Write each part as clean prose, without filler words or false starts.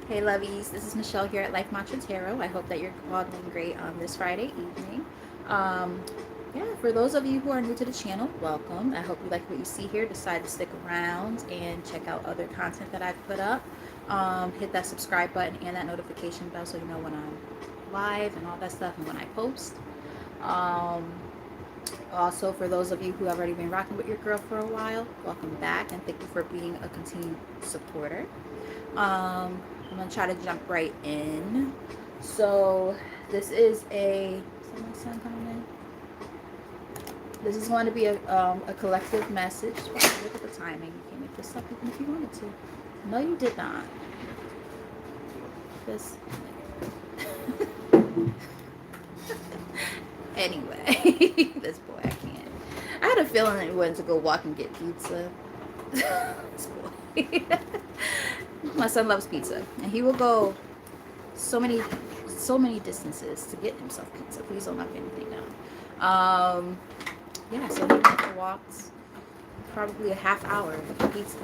Hey lovies, this is Michelle here at Life Mantra Tarot. I hope that you're all doing great on this Friday evening. Um, yeah, for those of you who are new to the channel, welcome. I hope you like what you see here. Decide to stick around and check out other content that I've put up. Hit that subscribe button and that notification bell so you know when I'm live and all that stuff and when I post. Um, Also, for those of you who have already been rocking with your girl for a while, welcome back and thank you for being a continued supporter. I'm gonna try to jump right in. So this is is my son coming in? This is going to be a collective message. Look at the timing. You can't make this up even if you wanted to. No, you did not. This. Anyway, this boy, I can't. I had a feeling that he wanted to go walk and get pizza. This boy. My son loves pizza, and he will go so many distances to get himself pizza. Please don't knock anything down. Yeah, so he went and walked probably a half hour for pizza.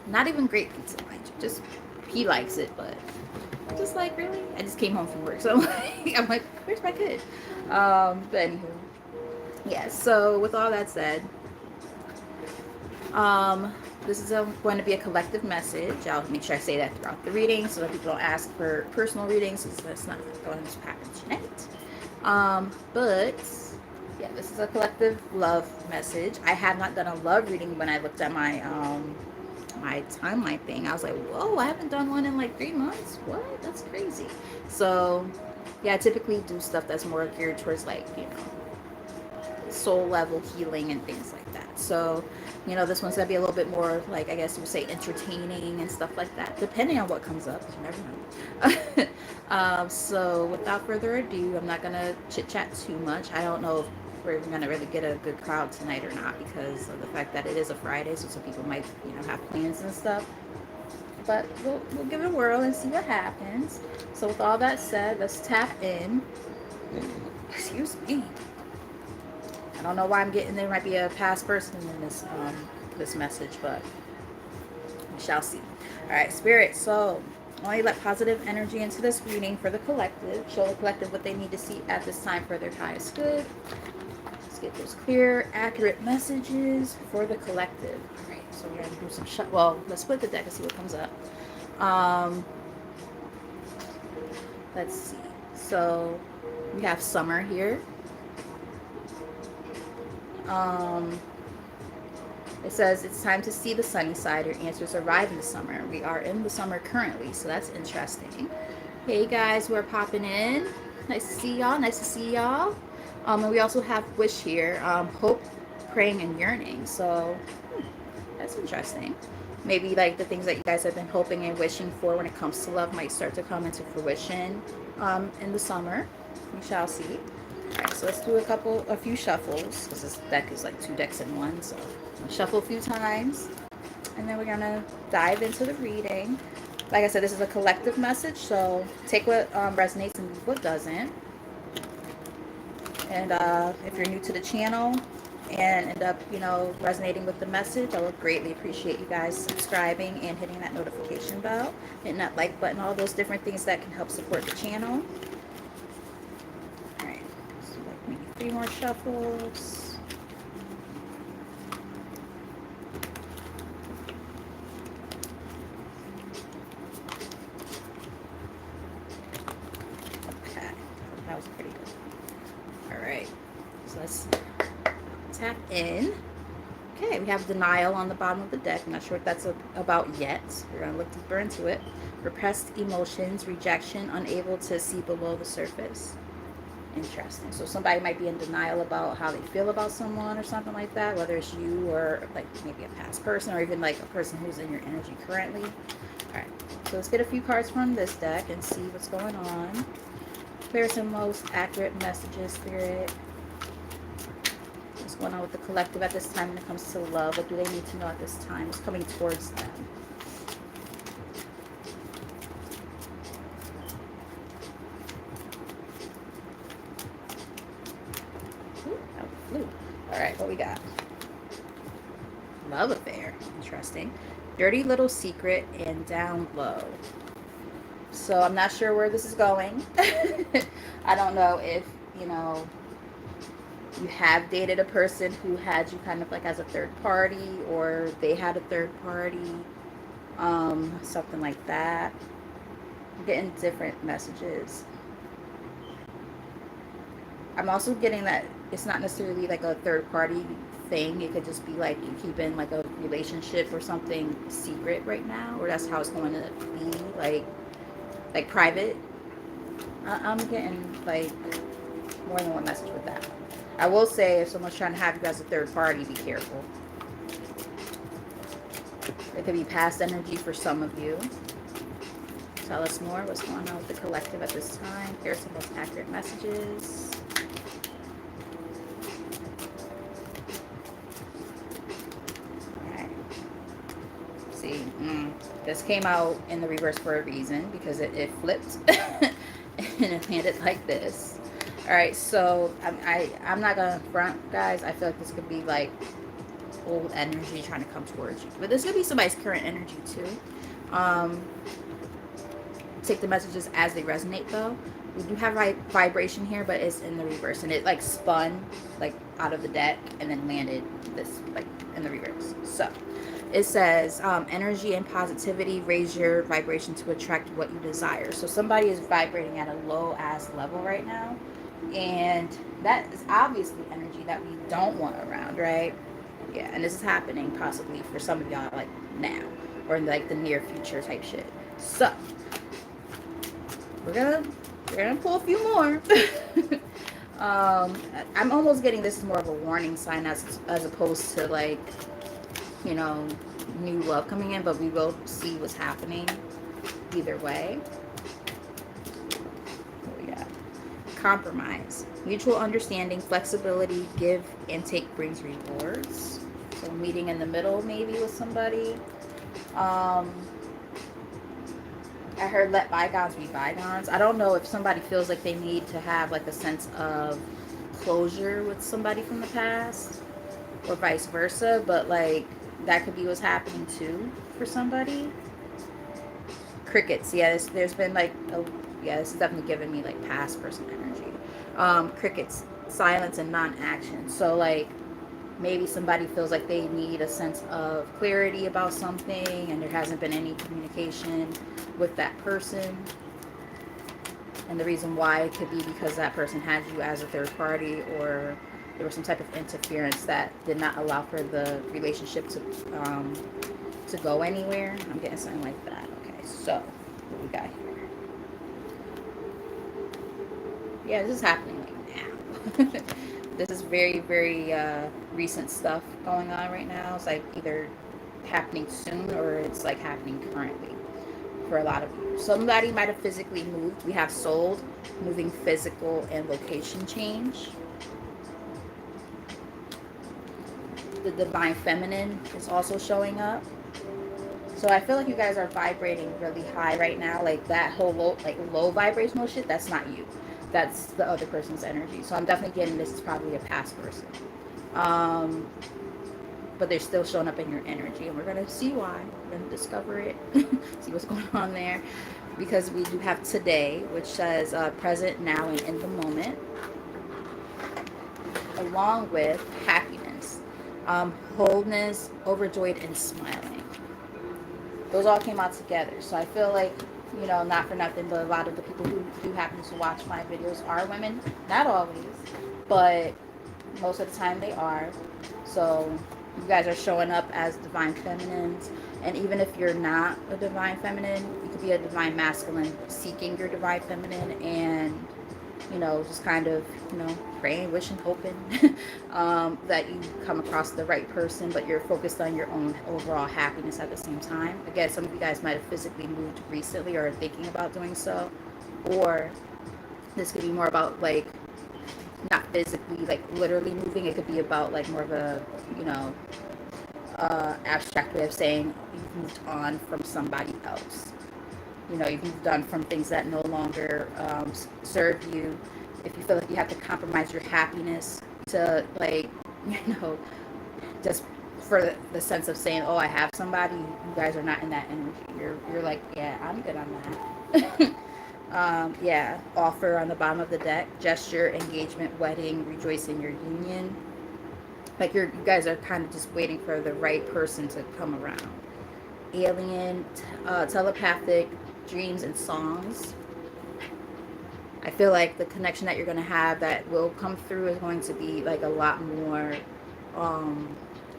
Not even great pizza, mind you. Just he likes it, but just like really, I just came home from work, so I'm like, where's my kid? But anywho, yeah. So with all that said, this is going to be a collective message. I'll make sure I say that throughout the reading so that people don't ask for personal readings, because that's not going to happen tonight. But yeah, this is a collective love message. I have not done a love reading. When I looked at my my timeline thing, I was like, whoa, I haven't done one in like 3 months. What? That's crazy. So yeah, I typically do stuff that's more geared towards like, you know, soul level healing and things like that. So, you know, this one's gonna be a little bit more like, I guess you would say, entertaining and stuff like that, depending on what comes up. You never know. So without further ado, I'm not gonna chit chat too much. I don't know if we're gonna really get a good crowd tonight or not, because of the fact that it is a Friday, so some people might, you know, have plans and stuff. But we'll give it a whirl and see what happens. So with all that said, let's tap in. Excuse me. I don't know why I'm getting, there might be a past person in this message, but we shall see. All right, Spirit. So only let positive energy into this reading for the collective. Show the collective what they need to see at this time for their highest good. Let's get those clear, accurate messages for the collective. All right, so we're gonna do some well, let's split the deck and see what comes up. Let's see. So we have summer here. It says it's time to see the sunny side. Your answers arrive in the summer. We are in the summer currently, so that's interesting. Hey guys, we're popping in. Nice to see y'all. Nice to see y'all. And we also have wish here. Hope, praying, and yearning. So that's interesting. Maybe like the things that you guys have been hoping and wishing for when it comes to love might start to come into fruition in the summer. We shall see. Alright, so let's do a few shuffles, because this deck is like 2 decks in one. So I'll shuffle a few times, and then we're gonna dive into the reading. Like I said, this is a collective message, so take what resonates and leave what doesn't. And if you're new to the channel and end up, you know, resonating with the message, I would greatly appreciate you guys subscribing and hitting that notification bell, hitting that like button, all those different things that can help support the channel. 3 more shuffles. Okay, that was pretty good. All right, so let's tap in. Okay, we have denial on the bottom of the deck. I'm not sure what that's about yet. We're going to look deeper into it. Repressed emotions, rejection, unable to see below the surface. Interesting. So somebody might be in denial about how they feel about someone or something like that, whether it's you or like maybe a past person, or even like a person who's in your energy currently. All right, so let's get a few cards from this deck and see what's going on. Clear some most accurate messages, Spirit. What's going on with the collective at this time when it comes to love? What do they need to know at this time? What's coming towards them? All right, what we got? Love affair. Interesting. Dirty little secret and down low. So I'm not sure where this is going. I don't know if, you know, you have dated a person who had you kind of like as a third party, or they had a third party, something like that. I'm getting different messages. I'm also getting that it's not necessarily like a third party thing. It could just be like you keeping like a relationship or something secret right now, or that's how it's going to be, like private. I'm getting like more than one message with that. I will say if someone's trying to have you as a third party, be careful. It could be past energy for some of you. Tell us more. What's going on with the collective at this time? Here's some most accurate messages. Alright. See, this came out in the reverse for a reason, because it flipped and it landed like this. Alright, so I'm not gonna front, guys. I feel like this could be like old energy trying to come towards you. But this could be somebody's current energy too. Take the messages as they resonate though. We do have vibration here, but it's in the reverse, and it like spun like out of the deck and then landed this like in the reverse. So it says energy and positivity, raise your vibration to attract what you desire. So somebody is vibrating at a low ass level right now, and that is obviously energy that we don't want around, right? Yeah, and this is happening possibly for some of y'all like now, or in like the near future type shit. So we're gonna pull a few more. I'm almost getting this is more of a warning sign as opposed to like, you know, new love coming in, but we will see what's happening either way. What we got? Compromise, mutual understanding, flexibility, give and take brings rewards. So meeting in the middle maybe with somebody. I heard let bygones be bygones. I don't know if somebody feels like they need to have like a sense of closure with somebody from the past, or vice versa, but like that could be what's happening too for somebody. Crickets. Yeah, there's been like yeah, this is definitely giving me like past person energy. Crickets, silence and non-action. So like maybe somebody feels like they need a sense of clarity about something, and there hasn't been any communication with that person. And the reason why it could be because that person had you as a third party, or there was some type of interference that did not allow for the relationship to go anywhere. I'm getting something like that. Okay, so what we got here? Yeah, this is happening like now. This is very, very recent stuff going on right now. It's like either happening soon or it's like happening currently for a lot of you. Somebody might have physically moved. We have sold, moving, physical, and location change. The divine feminine is also showing up. So I feel like you guys are vibrating really high right now. Like that whole low vibrational shit, that's not you. That's the other person's energy. So I'm definitely getting this is probably a past person. But they're still showing up in your energy, and we're going to see why. We're going to discover it, see what's going on there, because we do have today, which says present, now, and in the moment, along with happiness, wholeness, overjoyed, and smiling. Those all came out together. So I feel like, you know, not for nothing, but a lot of the people who do happen to watch my videos are women. Not always, but most of the time they are. So you guys are showing up as divine feminines. And even if you're not a divine feminine, you could be a divine masculine seeking your divine feminine, and, you know, just kind of, you know, praying, wishing, hoping that you come across the right person, but you're focused on your own overall happiness at the same time. Again, some of you guys might have physically moved recently or are thinking about doing so, or this could be more about like not physically, like literally moving. It could be about like more of a, you know, abstract way of saying you've moved on from somebody else. You know, you've moved on from things that no longer serve you. If you feel like you have to compromise your happiness to, like, you know, just for the sense of saying, oh, I have somebody, you guys are not in that energy. You're like, yeah, I'm good on that. Yeah, offer on the bottom of the deck, gesture, engagement, wedding, rejoice in your union. Like you guys are kind of just waiting for the right person to come around. Alien, telepathic, dreams and songs. I feel like the connection that you're going to have that will come through is going to be like a lot more um,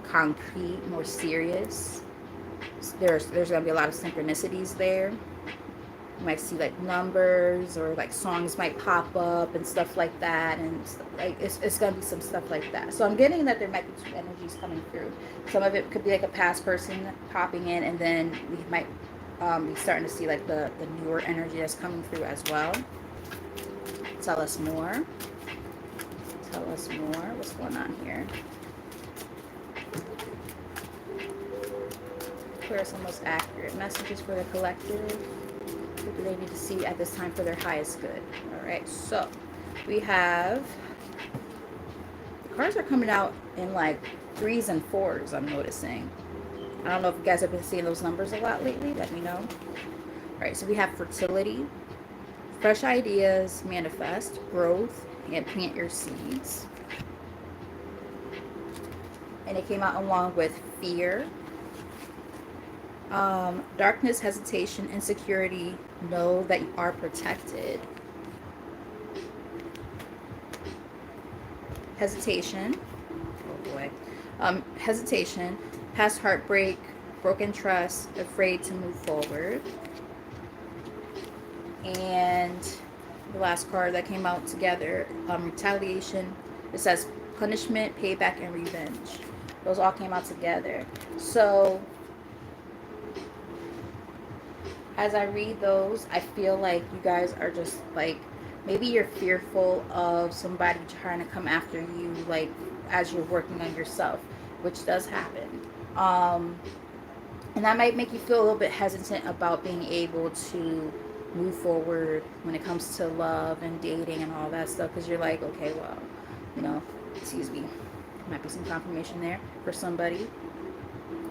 concrete, more serious. There's going to be a lot of synchronicities there. You might see like numbers or like songs might pop up and stuff like that, and like it's gonna be some stuff like that. So I'm getting that there might be two energies coming through. Some of it could be like a past person popping in, and then we might be starting to see like the newer energy that's coming through as well. Tell us more. Tell us more. What's going on here? Where are some most accurate messages for the collective? What do they need to see at this time for their highest good? All right, so we have, the cards are coming out in like 3s and 4s, I'm noticing. I don't know if you guys have been seeing those numbers a lot lately. Let me know. All right, so we have fertility, fresh ideas, manifest, growth, and plant your seeds. And it came out along with fear, darkness, hesitation, insecurity. Know that you are protected. Hesitation. Oh boy. Hesitation, past heartbreak, broken trust, afraid to move forward. And the last card that came out together, retaliation. It says punishment, payback, and revenge. Those all came out together. So as I read those, I feel like you guys are just like, maybe you're fearful of somebody trying to come after you, like as you're working on yourself, which does happen. And that might make you feel a little bit hesitant about being able to move forward when it comes to love and dating and all that stuff, because you're like, okay, well, you know, excuse me, might be some confirmation there for somebody.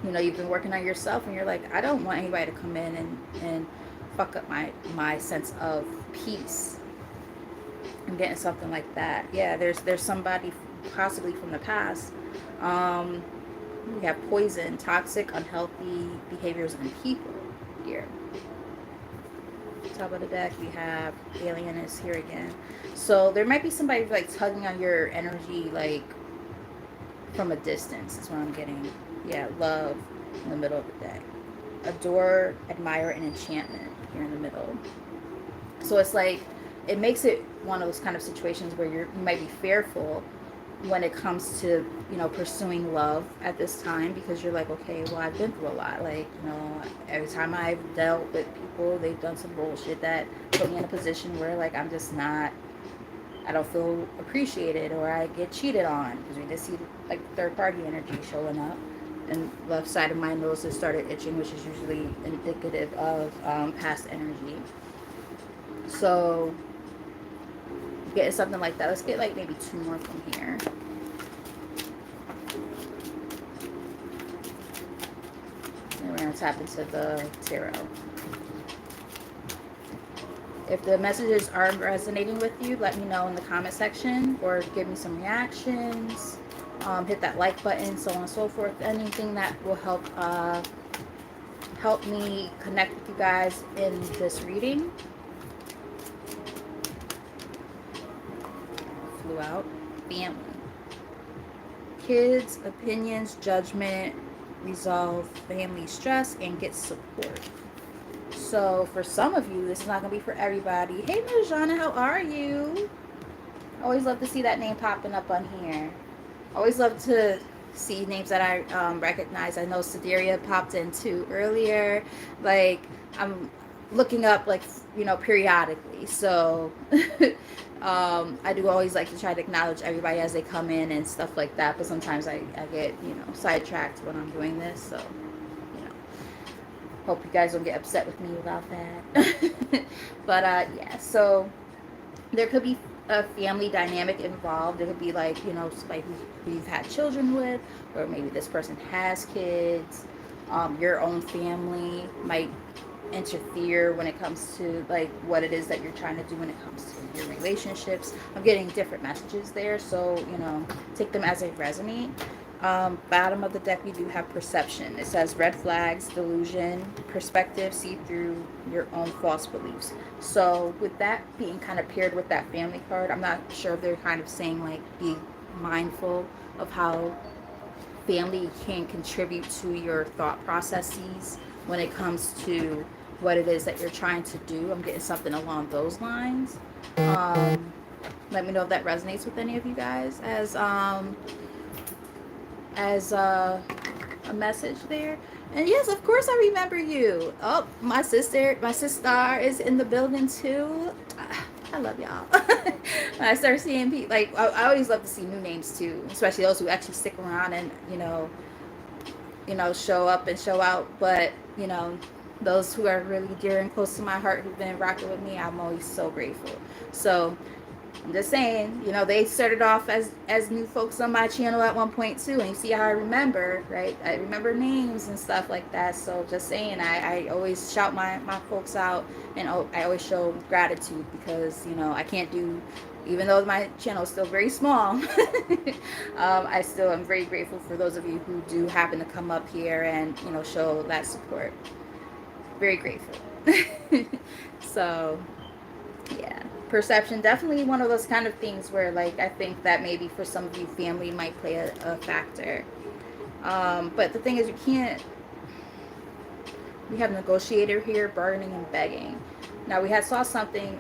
You know, you've been working on yourself and you're like, I don't want anybody to come in and fuck up my sense of peace. I'm getting something like that. Yeah, there's somebody possibly from the past. We have poison, toxic, unhealthy behaviors and people here. Top of the deck, we have alien is here again. So there might be somebody like tugging on your energy, like from a distance is what I'm getting. Yeah, love in the middle of the deck. Adore, admire, and enchantment here in the middle. So it's like, it makes it one of those kind of situations where you might be fearful when it comes to, you know, pursuing love at this time, because you're like, okay, well, I've been through a lot. Like, you know, every time I've dealt with people, they've done some bullshit that put me in a position where, like, I'm just not, I don't feel appreciated, or I get cheated on, because we just see, like, third-party energy showing up. And left side of my nose has started itching, which is usually indicative of past energy. So getting something like that. Let's get like maybe 2 more from here. And we're going to tap into the tarot. If the messages aren't resonating with you, let me know in the comment section, or give me some reactions. Hit that like button, so on and so forth. Anything that will help me connect with you guys in this reading. Flew out. Family. Kids, opinions, judgment, resolve family stress, and get support. So for some of you, this is not going to be for everybody. Hey, Marjana, how are you? Always love to see that name popping up on here. Always love to see names that I recognize. I know Sideria popped in too earlier. Like, I'm looking up, like, you know, periodically. So I do always like to try to acknowledge everybody as they come in and stuff like that. But sometimes I get, you know, sidetracked when I'm doing this. So, you know, hope you guys don't get upset with me about that. But yeah, so there could be a family dynamic involved. It could be like, you know, somebody who you've had children with, or maybe this person has kids. Your own family might interfere when it comes to like what it is that you're trying to do when it comes to your relationships. I'm getting different messages there, so take them as they resonate. Bottom of the deck, we do have perception. It says red flags, delusion, perspective, see through your own false beliefs. So with that being kind of paired with that family card, I'm not sure if they're kind of saying like be mindful of how family can contribute to your thought processes when it comes to what it is that you're trying to do. I'm getting something along those lines. Let me know if that resonates with any of you guys as a message there. And yes, of course I remember you. Oh, my sister is in the building too. I love y'all. When I start seeing people, like I always love to see new names too, especially those who actually stick around and show up and show out. But those who are really dear and close to my heart, who've been rocking with me, I'm always so grateful. So I'm just saying, they started off as new folks on my channel at one point too, and you see how I remember, right? I remember names and stuff like that. So just saying, I always shout my folks out, and I always show gratitude because I can't do, even though my channel is still very small, I still am very grateful for those of you who do happen to come up here and show that support. Very grateful. So yeah, perception, definitely one of those kind of things where like I think that maybe for some of you family might play a factor. But the thing is, we have negotiator here, bargaining and begging. Now we had saw something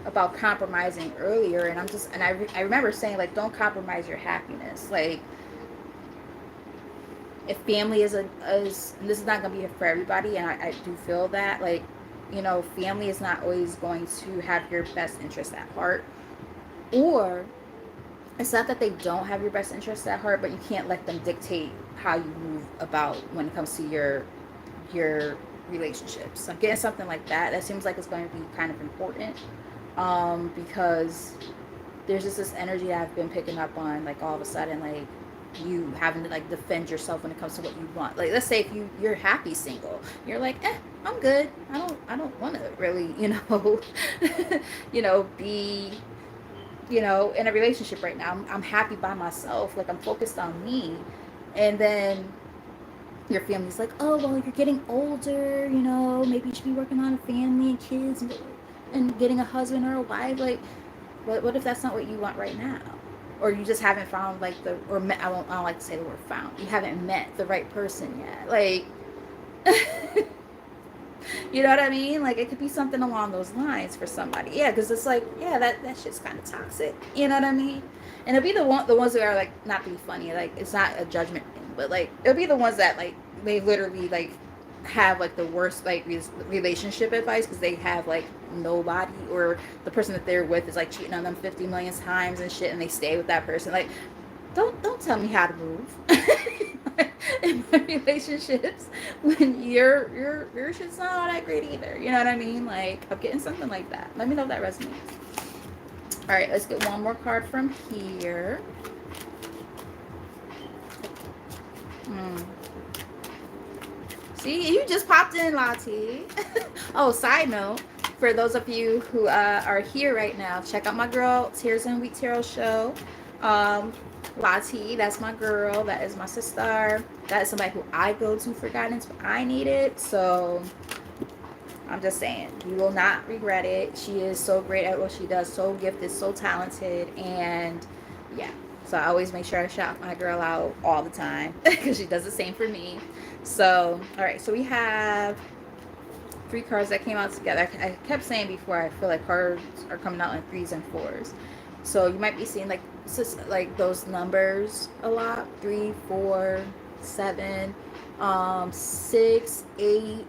about compromising earlier, and I remember saying like, don't compromise your happiness. Like, if family is and this is not gonna be for everybody, and I do feel that like, family is not always going to have your best interest at heart. Or it's not that they don't have your best interest at heart, but you can't let them dictate how you move about when it comes to your relationships. I'm getting something like that. That seems like it's going to be kind of important, because there's just this energy that I've been picking up on, like all of a sudden, like you having to like defend yourself when it comes to what you want. Like, let's say if you're happy single, you're like, I'm good. I don't want to really, be, in a relationship right now. I'm happy by myself. Like, I'm focused on me. And then your family's like, oh, well, you're getting older, maybe you should be working on a family and kids and getting a husband or a wife. Like, what if that's not what you want right now? Or you just haven't found like I don't like to say the word found. You haven't met the right person yet. Like, you know what I mean? Like, it could be something along those lines for somebody. Yeah, because it's like, yeah, that shit's kind of toxic. You know what I mean? And it'll be the ones that are like, not to be funny, like it's not a judgment thing, but like it'll be the ones that like they literally like have like the worst like relationship advice because they have like nobody, or the person that they're with is like cheating on them 50 million times and shit, and they stay with that person. Like, don't tell me how to move in my relationships when your shit's not all that great either. You know what I mean? Like, I'm getting something like that. Let me know if that resonates. All right, let's get one more card from here. See, you just popped in, Lottie. Oh, side note, for those of you who are here right now, check out my girl Tears and Wheat Tarot show. Lottie, that's my girl. That is my sister. That is somebody who I go to for guidance when I need it. So I'm just saying, you will not regret it. She is so great at what she does, so gifted, so talented, and yeah. So I always make sure I shout my girl out all the time because she does the same for me. So, all right. So we have 3 cards that came out together. I kept saying before, I feel like cards are coming out in 3s and 4s. So you might be seeing like those numbers a lot: 3, 4, 7, 6, 8,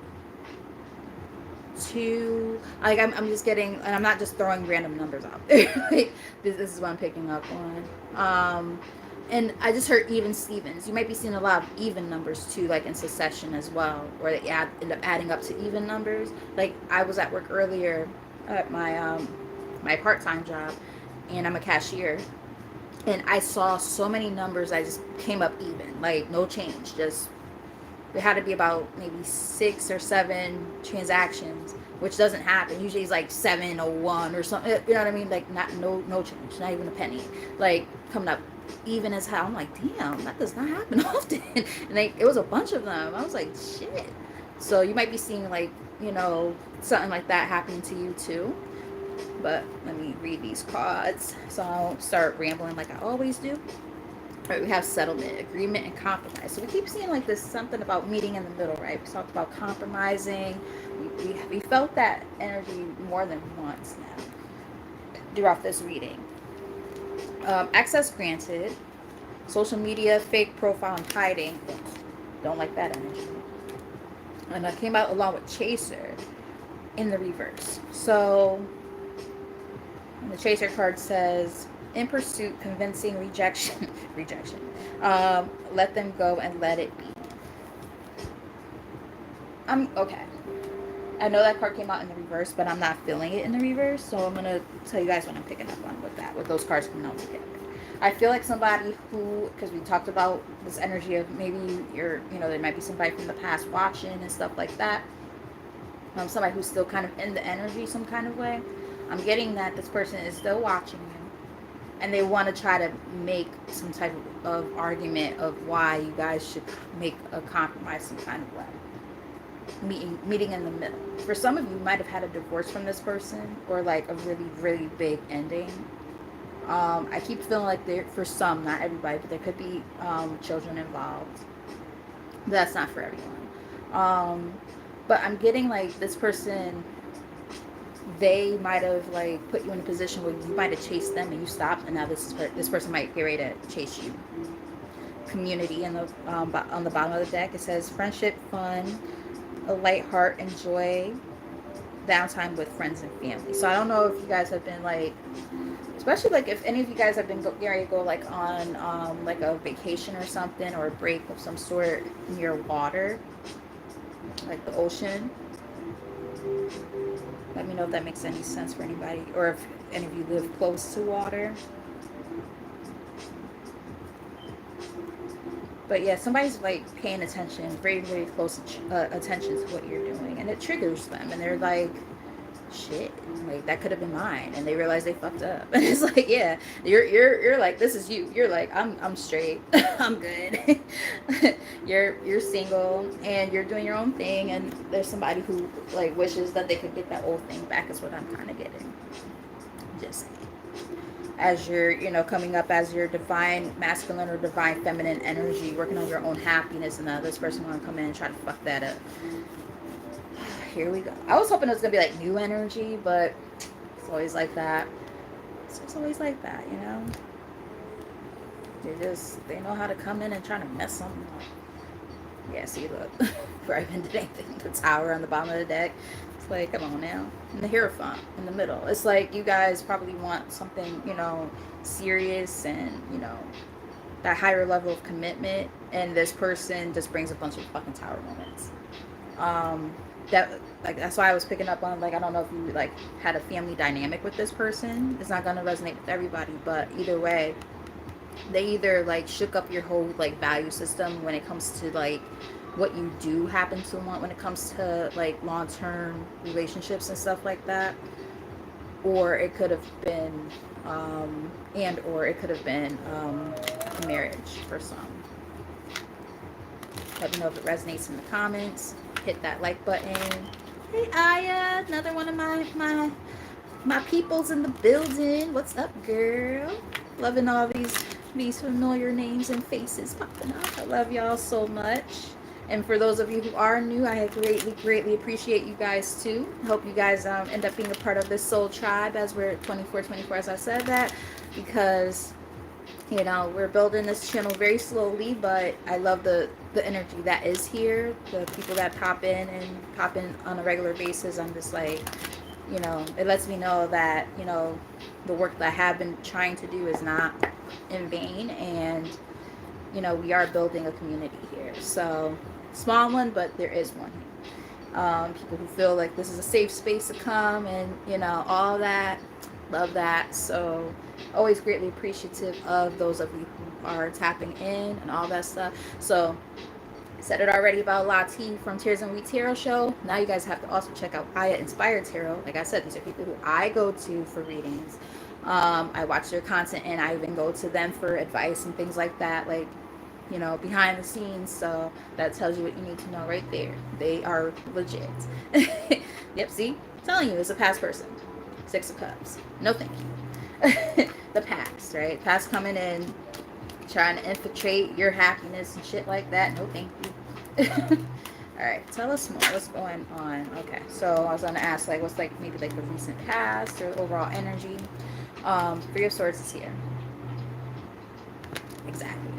2. Like, I'm just getting, and I'm not just throwing random numbers out there. Like, this is what I'm picking up on. And I just heard even Stevens. You might be seeing a lot of even numbers too, like in succession as well, or they end up adding up to even numbers. Like, I was at work earlier at my my part-time job, and I'm a cashier, and I saw so many numbers that just came up even, like no change, just there had to be about maybe 6 or 7 transactions, which doesn't happen. Usually it's like 701 or something. You know what I mean? Like not no change, not even a penny. Like coming up even as hell. I'm like, damn, that does not happen often. And it was a bunch of them. I was like, shit. So you might be seeing like, something like that happening to you too. But let me read these cards so I don't start rambling like I always do. All right, we have settlement, agreement, and compromise. So we keep seeing like this something about meeting in the middle, right? We talked about compromising. We felt that energy more than once now throughout this reading. Access granted. Social media, fake profile, and hiding. Don't like that energy. And I came out along with chaser in the reverse. So the chaser card says, in pursuit, convincing, rejection, rejection. Let them go and let it be. I'm okay. I know that card came out in the reverse, but I'm not feeling it in the reverse. So I'm gonna tell you guys what I'm picking up on with that, with those cards coming out together. I feel like somebody who, because we talked about this energy of maybe there might be somebody from the past watching and stuff like that. Somebody who's still kind of in the energy some kind of way. I'm getting that this person is still watching you, and they want to try to make some type of argument of why you guys should make a compromise some kind of way. Meeting in the middle. For some of you might have had a divorce from this person, or like a really, really big ending. I keep feeling like there, for some, not everybody, but there could be children involved. That's not for everyone. But I'm getting like this person, they might have like put you in a position where you might have chased them and you stopped, and now this person might get ready to chase you. Community in the on the bottom of the deck, it says friendship, fun, a light heart, enjoy, downtime with friends and family. So I don't know if you guys have been like, especially like if any of you guys have been getting ready to go like on like a vacation or something, or a break of some sort near water, like the ocean. Let me know if that makes any sense for anybody, or if any of you live close to water. But yeah, somebody's like paying attention, very, very close attention to what you're doing, and it triggers them, and they're like, shit, like that could have been mine, and they realize they fucked up. And it's like, yeah, you're like, this is you. You're like, I'm straight. I'm good. You're single and you're doing your own thing, and there's somebody who like wishes that they could get that old thing back, is what I'm kind of getting. Just saying. As you're, coming up as your divine masculine or divine feminine energy, working on your own happiness, and this person want to come in and try to fuck that up. Here we go. I was hoping it was gonna be like new energy, but it's always like that. It's just always like that, They know how to come in and try to mess something up. Yeah, see, look, before I invented anything, the tower on the bottom of the deck. It's like, come on now. And the Hierophant in the middle. It's like you guys probably want something, serious and, that higher level of commitment. And this person just brings a bunch of fucking tower moments. That's why I was picking up on, like, I don't know if you like had a family dynamic with this person. It's not gonna resonate with everybody, but either way, they either like shook up your whole like value system when it comes to like what you do happen to want when it comes to like long-term relationships and stuff like that, or it could have been a marriage for some. Let me know if it resonates in the comments. Hit that like button. Hey Aya, another one of my peoples in the building. What's up, girl? Loving all these familiar names and faces popping up. I love y'all so much. And for those of you who are new, I greatly appreciate you guys too. Hope you guys end up being a part of this soul tribe as we're 24 as I said that, because we're building this channel very slowly, but I love the energy that is here, the people that pop in on a regular basis. I'm just like, it lets me know that the work that I have been trying to do is not in vain, and we are building a community here. So small one, but there is one here. People who feel like this is a safe space to come and all that. Love that. So always greatly appreciative of those of you who are tapping in and all that stuff. So Said it already about Lati from Tears and Wheat Tarot Show. Now you guys have to also check out Aya Inspired Tarot. Like I said, these are people who I go to for readings. I watch their content and I even go to them for advice and things like that, like, you know, behind the scenes. So that tells you what you need to know right there. They are legit. Yep, see? I'm telling you, it's a past person. Six of Cups. No thank you. The past, right? Past coming in, trying to infiltrate your happiness and shit like that. No thank you. All right, tell us more. What's going on? Okay, so I was gonna ask, like, what's like maybe like the recent past or overall energy. Three of Swords is here. Exactly.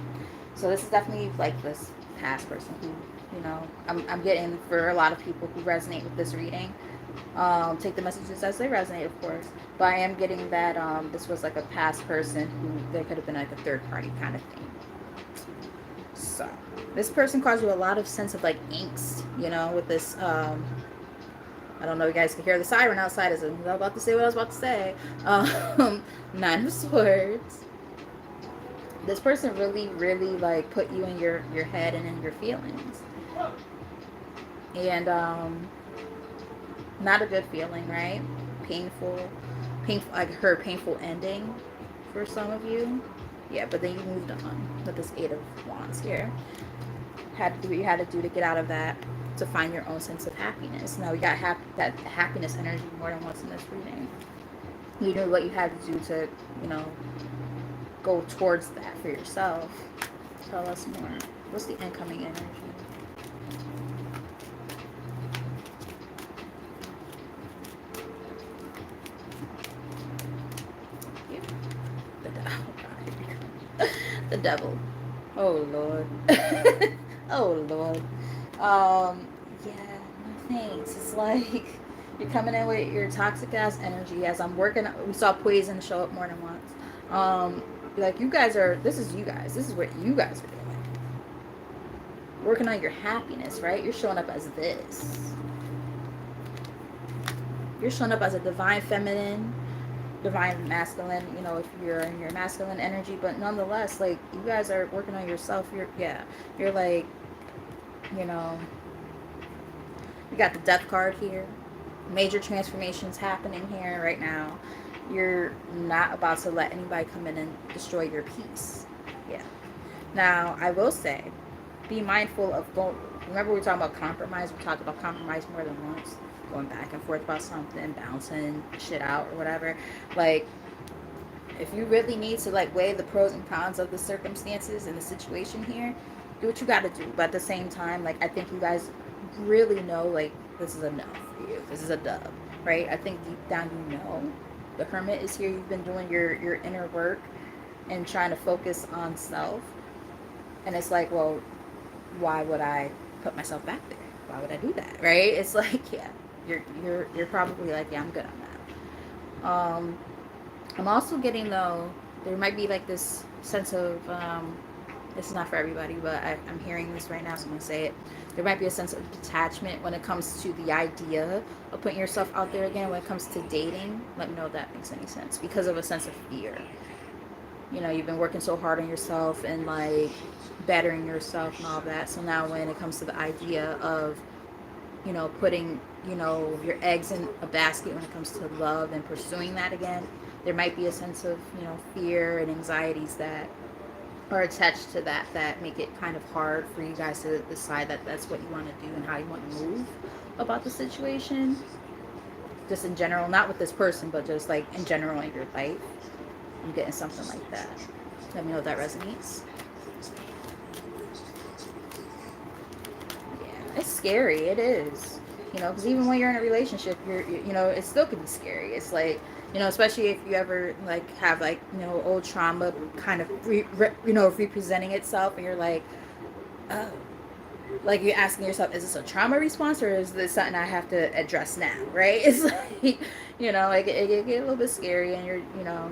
So this is definitely like this past person who, you know, I'm getting for a lot of people who resonate with this reading. Take the messages as they resonate, of course. But I am getting that this was like a past person who there could have been like a third party kind of thing. So this person caused you a lot of sense of like angst, you know, with this. I don't know if you guys can hear the siren outside as I was about to say what I was about to say. Nine of Swords. This person really like put you in your head and in your feelings. And not a good feeling, right? Painful, like her painful ending for some of you. Yeah, but then you moved on with this Eight of Wands here. Had to do what you had to do to get out of that, to find your own sense of happiness. Now we got that happiness energy more than once in this reading. You knew what you had to do to, you know, go towards that for yourself. Tell us more. What's the incoming energy? The devil. Oh Lord. Oh Lord. Yeah, no thanks. It's like you're coming in with your toxic ass energy. As I'm working, we saw poison show up more than once. Like you guys are. This is you guys. This is what you guys are doing. Working on your happiness, right? You're showing up as this. You're showing up as a divine feminine, divine masculine, you know, if you're in your masculine energy, but nonetheless, like you guys are working on yourself. You're like, you know, you got the death card here. Major transformations happening here right now. You're not about to let anybody come in and destroy your peace. Yeah. Now I will say, be mindful of going. Remember we were talking about compromise. We talked about compromise more than once. Going back and forth about something, bouncing shit out or whatever. Like, if you really need to like weigh the pros and cons of the circumstances and the situation here, do what you got to do. But at the same time, like I think you guys really know like this is enough for you. This is a dub, right? I think deep down you know. The Hermit is here. You've been doing your inner work and trying to focus on self. And it's like, well, why would I put myself back there? Why would I do that, right? It's like, yeah. You're probably like, yeah, I'm good on that. I'm also getting though, there might be like this sense of this is not for everybody, but I'm hearing this right now, so I'm gonna say it. There might be a sense of detachment when it comes to the idea of putting yourself out there again. When it comes to dating, let me know if that makes any sense, because of a sense of fear. You know, you've been working so hard on yourself and like bettering yourself and all that. So now when it comes to the idea of, you know, putting, you know, your eggs in a basket when it comes to love and pursuing that again, there might be a sense of, you know, fear and anxieties that are attached to that make it kind of hard for you guys to decide that that's what you want to do and how you want to move about the situation. Just in general, not with this person, but just like in general in your life. I'm getting something like that. Let me know if that resonates. Yeah, it's scary. It is. You know, because even when you're in a relationship, you know, it still can be scary. It's like, you know, especially if you ever like have like, you know, old trauma kind of representing itself, and you're like, oh, like you're asking yourself, is this a trauma response or is this something I have to address now, right? It's like, you know, like it get a little bit scary, and you're, you know,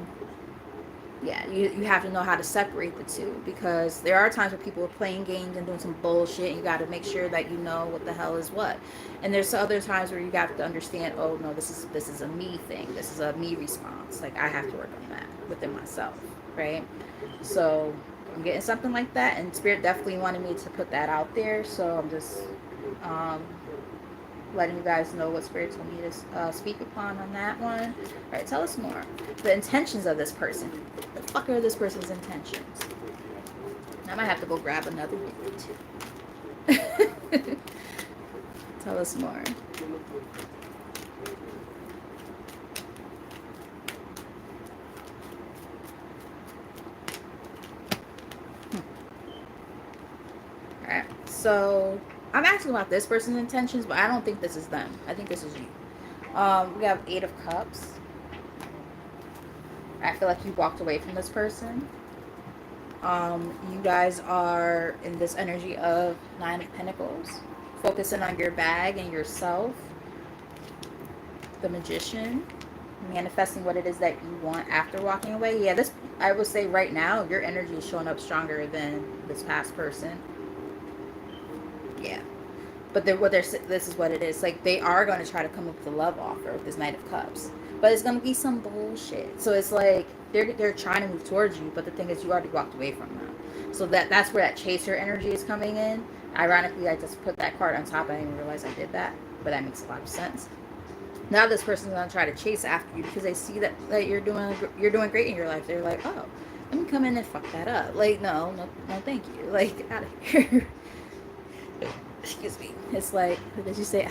yeah, you have to know how to separate the two, because there are times where people are playing games and doing some bullshit, and you got to make sure that you know what the hell is what. And there's other times where you have to understand, oh no, this is a me thing, this is a me response, like I have to work on that within myself, right? So I'm getting something like that, and Spirit definitely wanted me to put that out there, so I'm just um, letting you guys know what Spirit told me to speak upon on that one. All right, tell us more. The intentions of this person. The fuck are this person's intentions? I might have to go grab another too. Tell us more. Alright, so I'm asking about this person's intentions, but I don't think this is them. I think this is you. We have 8 of Cups. I feel like you walked away from this person. You guys are in this energy of 9 of Pentacles, focusing on your bag and yourself. The Magician, manifesting what it is that you want after walking away. Yeah, this, I would say right now, your energy is showing up stronger than this past person. Yeah. But this is what it is. Like, they are going to try to come up with a love offer with this Knight of Cups. But it's going to be some bullshit. So it's like, they're trying to move towards you, but the thing is, you already walked away from them. So that's where that chaser energy is coming in. Ironically, I just put that card on top. I didn't even realize I did that. But that makes a lot of sense. Now this person's going to try to chase after you because they see that you're doing great in your life. They're like, oh, let me come in and fuck that up. Like, no, thank you. Like, get out of here. Excuse me. It's like, what did you say?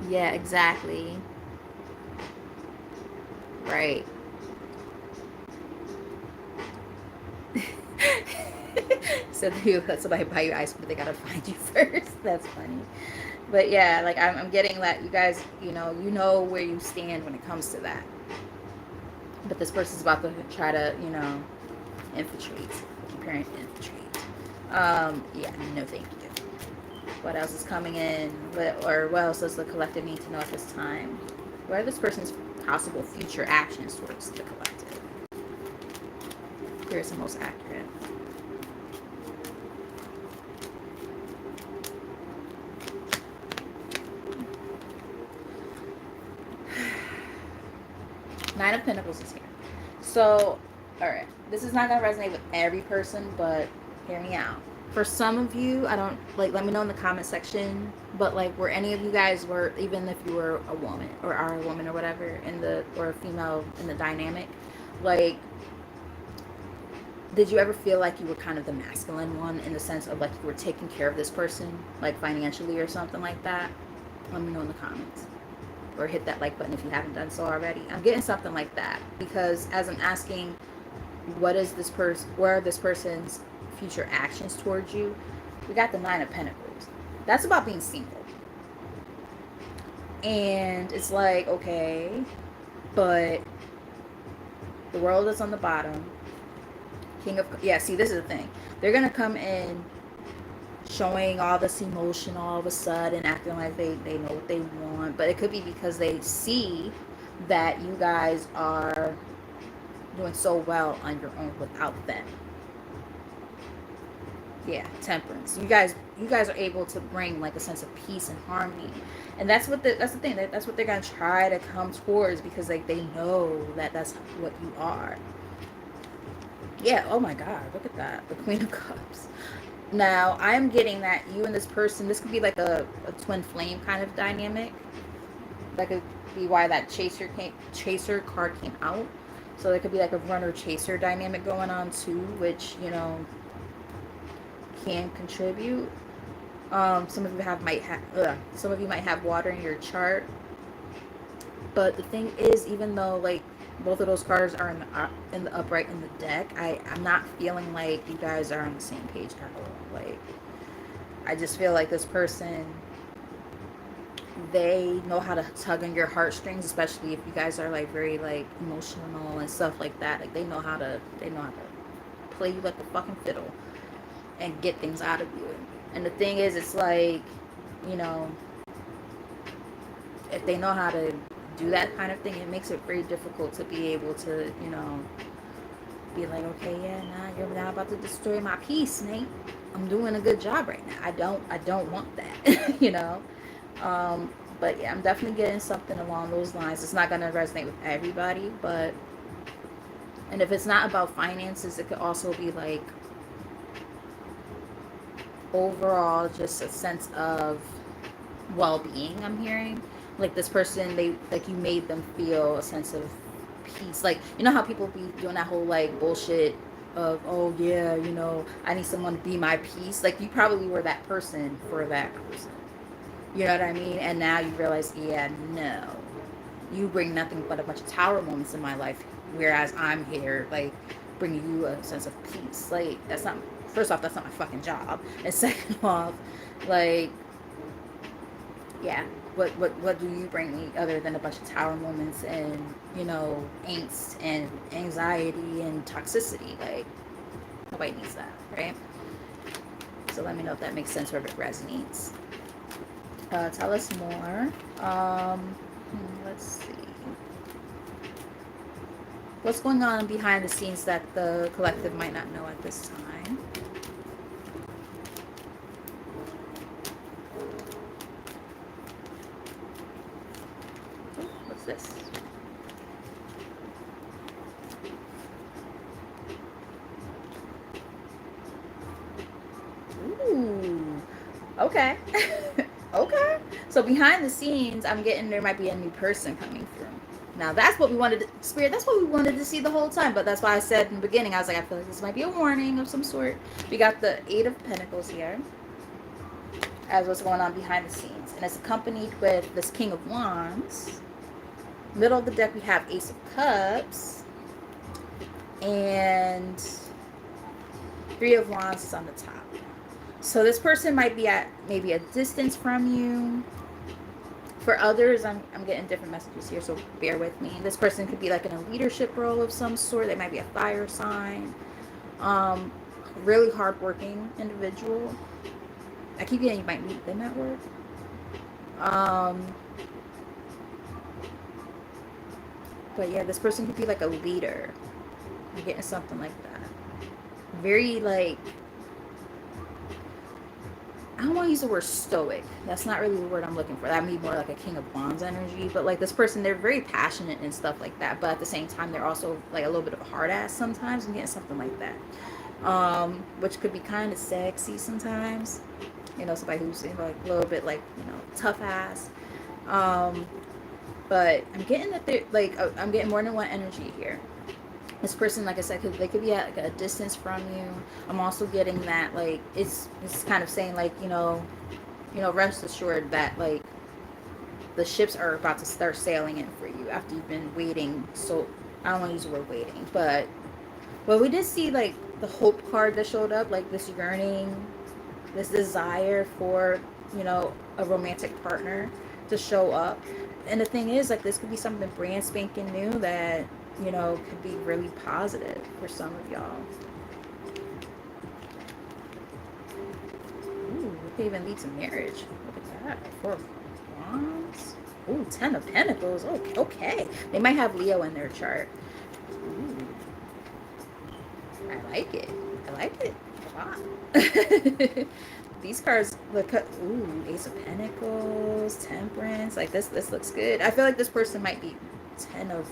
Yeah, exactly. Right. So you let somebody buy you ice, but they gotta find you first. That's funny. But yeah, like I'm getting that you guys, you know where you stand when it comes to that. But this person's about to try to, infiltrate. Keep hearing infiltrate. Yeah, no thank you. What else is coming in? What else does the collective need to know at this time? What are this person's possible future actions towards the collective? Here's the most accurate. Nine of Pentacles is here. So, alright. This is not going to resonate with every person, but hear me out. For some of you, I don't, like, let me know in the comment section, but, like, were any of you guys were, even if you were a woman, or are a woman or whatever, or a female in the dynamic, like, did you ever feel like you were kind of the masculine one in the sense of, like, you were taking care of this person, like, financially or something like that? Let me know in the comments. Or hit that like button if you haven't done so already. I'm getting something like that because as I'm asking, what are this person's future actions towards you? We got the 9 of Pentacles. That's about being single. And it's like, okay, but the world is on the bottom. King of, yeah, see, this is the thing. They're going to come in showing all this emotion all of a sudden, acting like they know what they want. But it could be because they see that you guys are doing so well on your own without them. Yeah, temperance. You guys are able to bring like a sense of peace and harmony. And that's the thing. That's what they're going to try to come towards because like they know that that's what you are. Yeah, oh my god, look at that. The Queen of Cups. Now, I'm getting that you and this person, this could be like a twin flame kind of dynamic. That could be why that chaser card came out. So there could be like a runner-chaser dynamic going on too, which, can contribute. Some of you might have water in your chart. But the thing is, even though like both of those cards are in the upright in the deck, I'm not feeling like you guys are on the same page at all. Like, I just feel like this person, they know how to tug on your heartstrings, especially if you guys are like very like emotional and stuff like that. Like they know how to play you like a fucking fiddle and get things out of you. And the thing is, it's like, if they know how to do that kind of thing, it makes it very difficult to be able to, be like, okay, yeah, nah, you're now about to destroy my peace, Nate. I'm doing a good job right now. I don't want that, But yeah, I'm definitely getting something along those lines. It's not gonna resonate with everybody, but And if it's not about finances, it could also be like overall just a sense of well-being. I'm hearing like this person, they like you made them feel a sense of peace. Like, you know how people be doing that whole like bullshit of, oh yeah, you know, I need someone to be my peace. Like, you probably were that person for that person, you know what I mean? And now you realize, yeah, no, you bring nothing but a bunch of tower moments in my life, whereas I'm here like bringing you a sense of peace. Like, that's not, first off, that's not my fucking job, and second off, like, yeah, what do you bring me other than a bunch of tower moments and, you know, angst and anxiety and toxicity? Like, nobody needs that, right? So let me know if that makes sense or if it resonates. Tell us more. Let's see. What's going on behind the scenes that the collective might not know at this time? Oh, what's this? Ooh, okay. Okay. So behind the scenes, I'm getting there might be a new person coming through. Now that's what we wanted to, Spirit, that's what we wanted to see the whole time. But that's why I said in the beginning, I was like, I feel like this might be a warning of some sort. We got the Eight of Pentacles here as what's going on behind the scenes. And it's accompanied with this King of Wands. Middle of the deck, we have Ace of Cups. And Three of Wands is on the top. So this person might be at maybe a distance from you. For others, I'm getting different messages here, so bear with me. This person could be like in a leadership role of some sort. They might be a fire sign. Really hardworking individual. I keep getting you might meet them at work. But yeah, this person could be like a leader. I'm getting something like that. Very like, I don't want to use the word stoic. That's not really the word I'm looking for. That would be more like a King of Wands energy. But like this person, they're very passionate and stuff like that. But at the same time, they're also like a little bit of a hard ass sometimes. I'm getting something like that. Which could be kind of sexy sometimes. You know, somebody who's like a little bit like, you know, tough ass. But I'm getting that they're like, I'm getting more than one energy here. This person, like I said, they could be at like a distance from you. I'm also getting that like it's kind of saying like, you know, rest assured that like the ships are about to start sailing in for you after you've been waiting. So I don't want to use the word waiting, but well, we did see like the hope card that showed up, like this yearning, this desire for, you know, a romantic partner to show up. And the thing is, like, this could be something brand spanking new that, you know, could be really positive for some of y'all. Ooh, it could even lead to marriage. Look at that. Four of Wands. Ooh, Ten of Pentacles. Okay. They might have Leo in their chart. Ooh. I like it. I like it a lot. These cards look, ooh, Ace of Pentacles, Temperance. Like this looks good. I feel like this person might be ten of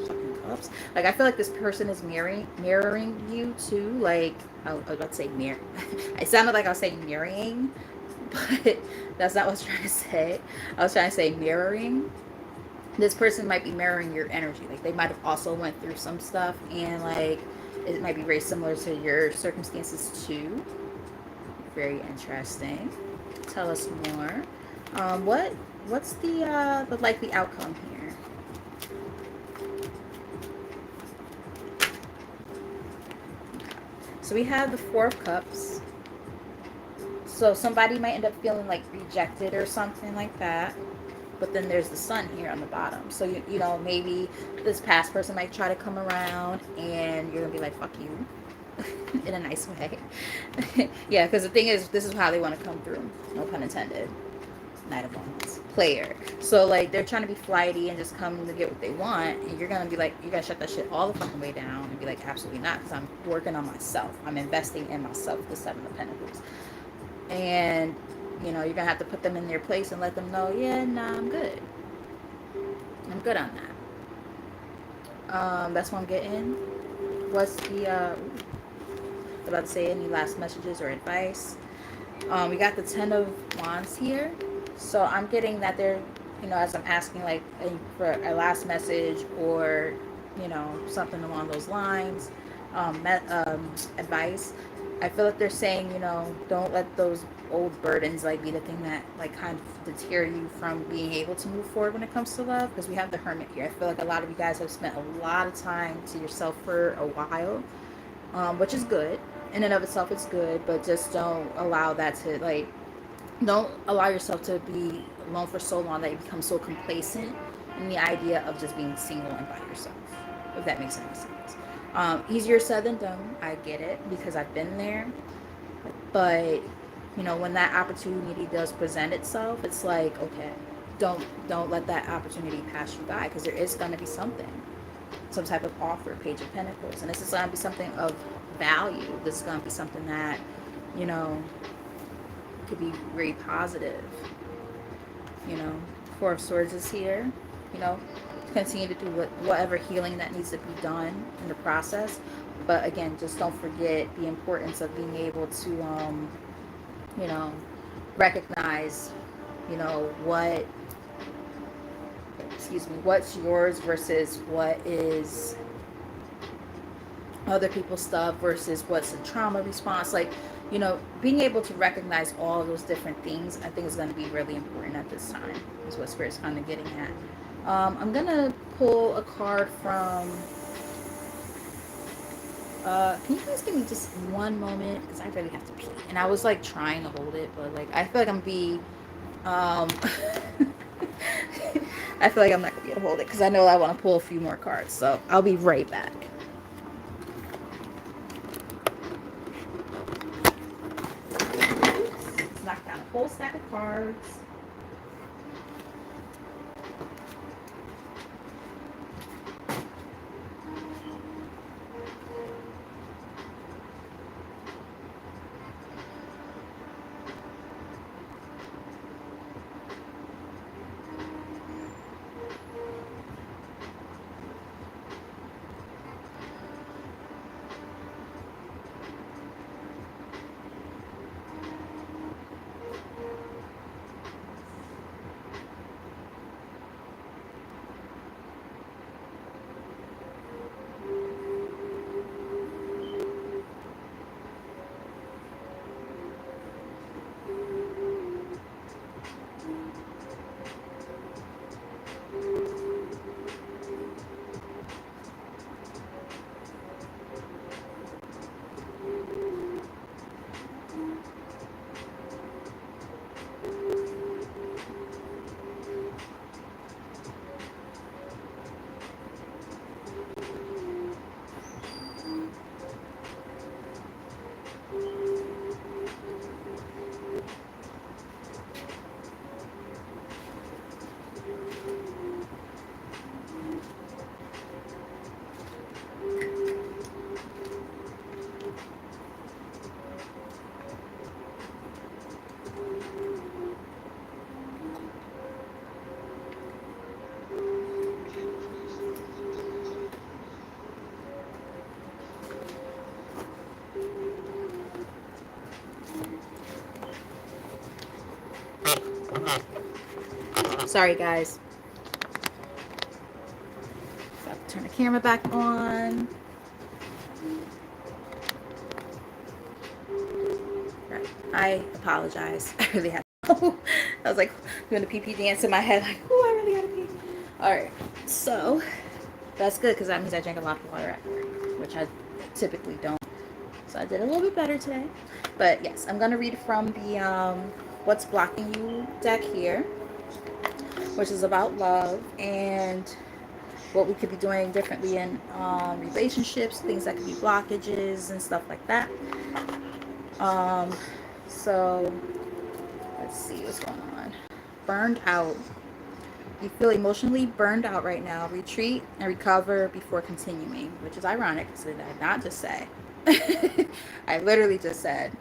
fucking cups. Like I feel like this person is mirroring you too. Like I was about to say mirror. It sounded like I was saying mirroring, but that's not what I was trying to say. I was trying to say mirroring. This person might be mirroring your energy. Like they might have also went through some stuff, and like it might be very similar to your circumstances too. Very interesting. Tell us more. What's the likely outcome here? So we have the Four of Cups. So somebody might end up feeling like rejected or something like that. But then there's the Sun here on the bottom. So you know, maybe this past person might try to come around and you're gonna be like, fuck you. In a nice way. Yeah, because the thing is, this is how they want to come through. No pun intended. Knight of Wands. Player. So, like, they're trying to be flighty and just come to get what they want. And you're going to be like, you got to shut that shit all the fucking way down and be like, absolutely not. Because I'm working on myself. I'm investing in myself, the Seven of Pentacles. And, you know, you're going to have to put them in their place and let them know, yeah, nah, I'm good. I'm good on that. That's what I'm getting. What's the about to say, any last messages or advice? We got the Ten of Wands here. So I'm getting that they're, as I'm asking like for a last message or, something along those lines, advice. I feel like they're saying, don't let those old burdens like be the thing that like kind of deter you from being able to move forward when it comes to love. Because we have the Hermit here. I feel like a lot of you guys have spent a lot of time to yourself for a while, which is good. In and of itself, it's good, but just don't allow that to like, don't allow yourself to be alone for so long that you become so complacent in the idea of just being single and by yourself, if that makes any sense. Easier said than done. I get it because I've been there, but when that opportunity does present itself, it's like, okay, don't let that opportunity pass you by, because there is going to be something, some type of offer, Page of Pentacles, and this is going to be something of value. This is going to be something that, you know could be very positive. you know Four of Swords is here. you know Continue to do whatever healing that needs to be done in the process, but again, just don't forget the importance of being able to you know recognize what, what's yours versus what is other people's stuff, versus what's a trauma response. Like, being able to recognize all of those different things, I think is going to be really important at this time, is what Spirit's kind of getting at. I'm going to pull a card from, can you guys give me just one moment? Because I really have to pee. And I was like trying to hold it, but like, I feel like I'm be, I feel like I'm not going to be able to hold it because I know I want to pull a few more cards. So I'll be right back. Knock down a whole stack of cards. Sorry, guys. Got to turn the camera back on. Right. I apologize. I really have to. I was like doing the pee-pee dance in my head, like, oh, I really gotta pee. Alright, so that's good because that means I drank a lot of water at work, which I typically don't. So I did a little bit better today. But yes, I'm going to read from the What's Blocking You deck here, which is about love and what we could be doing differently in relationships, things that could be blockages and stuff like that. So let's see what's going on. Burned out. You feel emotionally burned out right now. Retreat and recover before continuing, which is ironic because I did not just say. I literally just said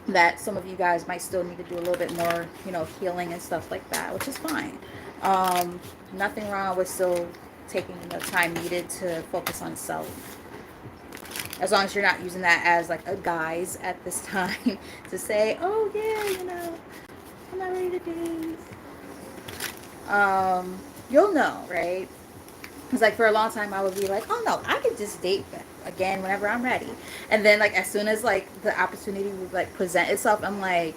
that some of you guys might still need to do a little bit more, healing and stuff like that, which is fine. Nothing wrong with still, taking the time needed to focus on self. As long as you're not using that as like a guise at this time to say, oh yeah, I'm not ready to date. You'll know, right? It's like for a long time I would be like, oh no, I could just date again whenever I'm ready. And then like as soon as like the opportunity would like present itself, I'm like,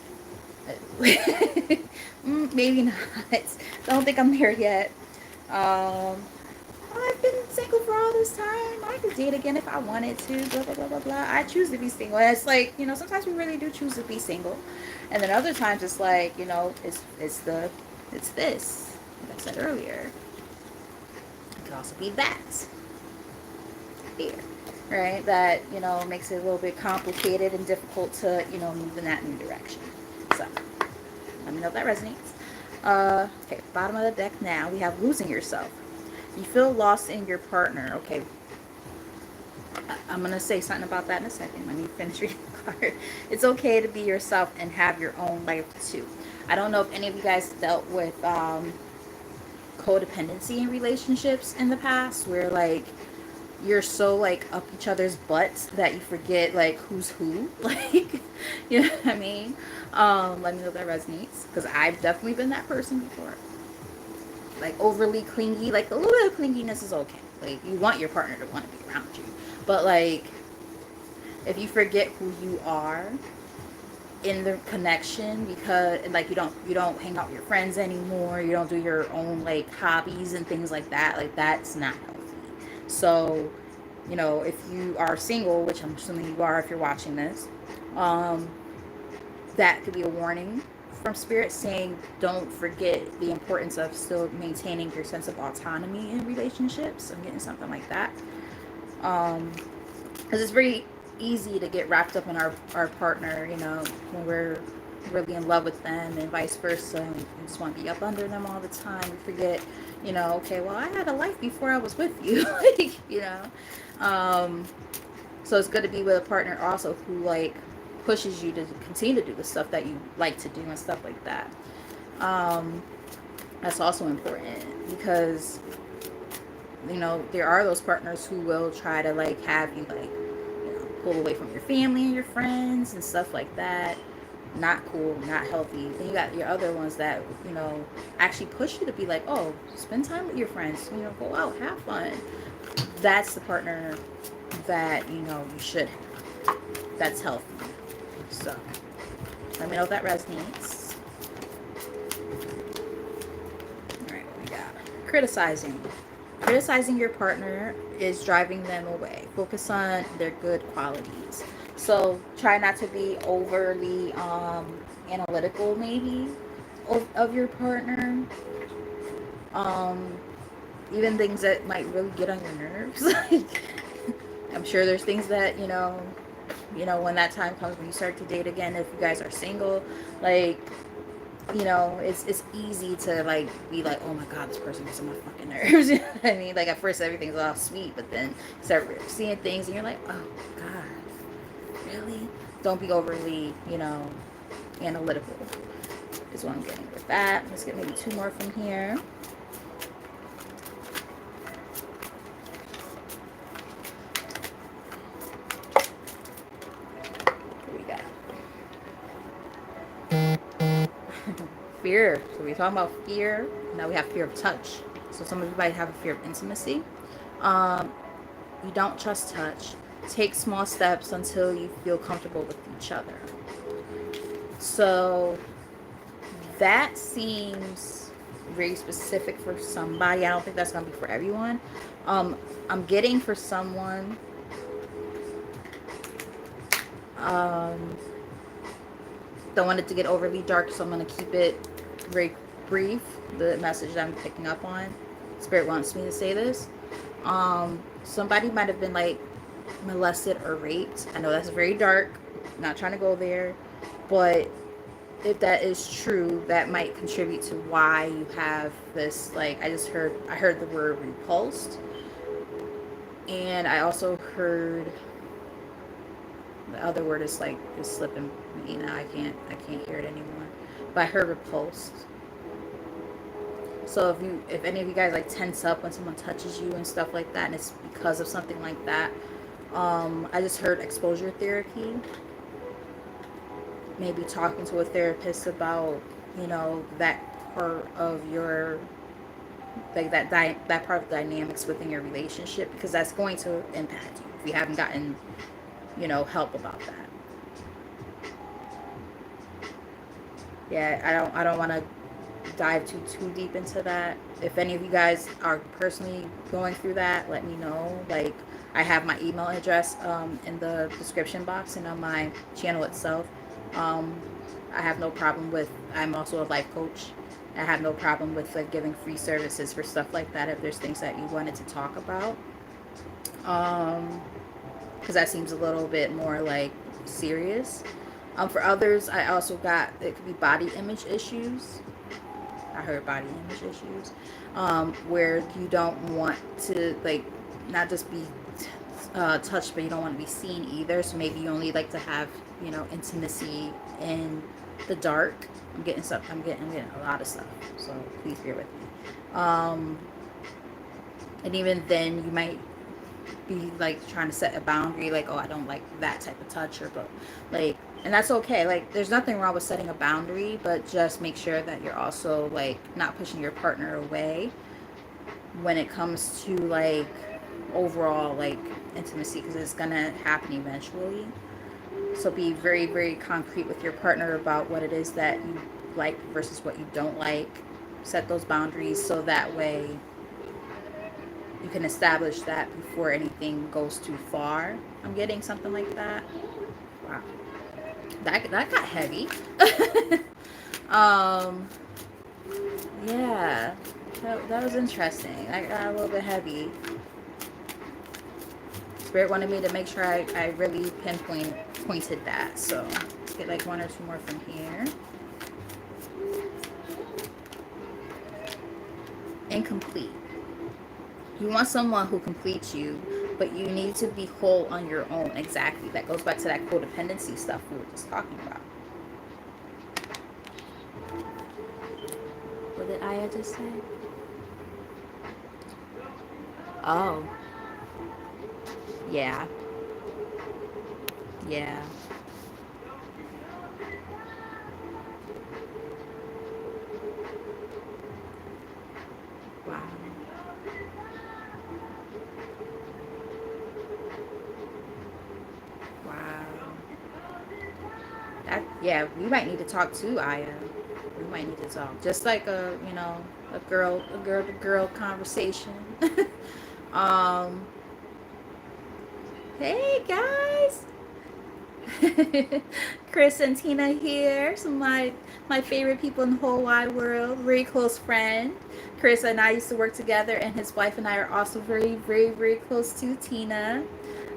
maybe not. Don't think I'm there yet. I've been single for all this time. I could date again if I wanted to. Blah blah blah blah blah. I choose to be single. And it's like, sometimes we really do choose to be single, and then other times it's like, it's this. Like I said earlier, it could also be that fear, right? That makes it a little bit complicated and difficult to move in that new direction. So let me know if that resonates. Okay, bottom of the deck now we have losing yourself. You feel lost in your partner. Okay, I'm going to say something about that in a second. Let me finish reading the card. It's okay to be yourself and have your own life too. I don't know if any of you guys dealt with codependency in relationships in the past, where like you're so like up each other's butts that you forget like who's who. Like, you know what I mean? Let me know if that resonates, because I've definitely been that person before. Like overly clingy, like a little bit of clinginess is okay. Like you want your partner to want to be around you, but like if you forget who you are in the connection, because like you don't hang out with your friends anymore, you don't do your own like hobbies and things like that, like that's not healthy. So if you are single, which I'm assuming you are if you're watching this, that could be a warning from spirit saying don't forget the importance of still maintaining your sense of autonomy in relationships. I'm getting something like that, because it's very easy to get wrapped up in our partner, when we're really in love with them, and vice versa, and we just want to be up under them all the time. We forget, okay, well, I had a life before I was with you. Like, so it's good to be with a partner also who like pushes you to continue to do the stuff that you like to do and stuff like that. That's also important, because there are those partners who will try to like have you like pull away from your family and your friends and stuff like that. Not cool, not healthy. Then you got your other ones that actually push you to be like, oh, spend time with your friends, go out, have fun. That's the partner that you should have. That's healthy. So let me know if that resonates. All right, what we got? Criticizing your partner is driving them away. Focus on their good qualities. So try not to be overly analytical maybe of your partner. Even things that might really get on your nerves. I'm sure there's things that when that time comes, when you start to date again, if you guys are single, like it's easy to like be like, oh my god, this person gets on my fucking nerves. You know what I mean? Like at first everything's all sweet, but then you start seeing things and you're like, oh god, really? Don't be overly analytical is what I'm getting with that. Let's get maybe two more from here. Fear. So we're talking about fear. Now we have fear of touch. So some of you might have a fear of intimacy. You don't trust touch. Take small steps until you feel comfortable with each other. So that seems very specific for somebody. I don't think that's going to be for everyone. I'm getting for someone don't want it to get overly dark, so I'm going to keep it very brief, the message that I'm picking up on. Spirit wants me to say this. Somebody might have been like molested or raped. I know that's very dark, not trying to go there, but if that is true, that might contribute to why you have this, like, I heard the word repulsed, and I also heard the other word is like is slipping me now. I can't hear it anymore, but I heard repulsed. So if any of you guys like tense up when someone touches you and stuff like that, and it's because of something like that, I just heard exposure therapy. Maybe talking to a therapist about, that part of your, like that part of the dynamics within your relationship, because that's going to impact you if you haven't gotten, help about that. Yeah, I don't want to dive too deep into that. If any of you guys are personally going through that, let me know. Like, I have my email address in the description box and on my channel itself. Um, I have no problem with. I'm also a life coach. I have no problem with like giving free services for stuff like that if there's things that you wanted to talk about. Because that seems a little bit more like serious. For others, I also got, it could be body image issues. I heard body image issues, where you don't want to like not just be touched, but you don't want to be seen either. So maybe you only like to have, intimacy in the dark. I'm getting stuff. I'm getting a lot of stuff. So please bear with me. And even then, you might be like trying to set a boundary, like, oh, I don't like that type of touch, or but like, and that's okay. Like, there's nothing wrong with setting a boundary, but just make sure that you're also like not pushing your partner away when it comes to like overall like intimacy, because it's gonna happen eventually. So be very, very concrete with your partner about what it is that you like versus what you don't like. Set those boundaries so that way you can establish that before anything goes too far. I'm getting something like that. Wow, that got heavy. um, yeah, that was interesting. I got a little bit heavy. Spirit wanted me to make sure I really pointed that. So let's get like one or two more from here. Incomplete. You want someone who completes you, but you need to be whole on your own. Exactly. That goes back to that codependency stuff we were just talking about. What did Aya just say? Oh, yeah. Yeah. Wow. Wow. That, yeah, we might need to talk to Aya. We might need to talk. Just like a girl conversation. um hey guys. Chris and Tina here. Some of my favorite people in the whole wide world. Very close friend. Chris and I used to work together, and his wife and I are also very, very, very close to Tina.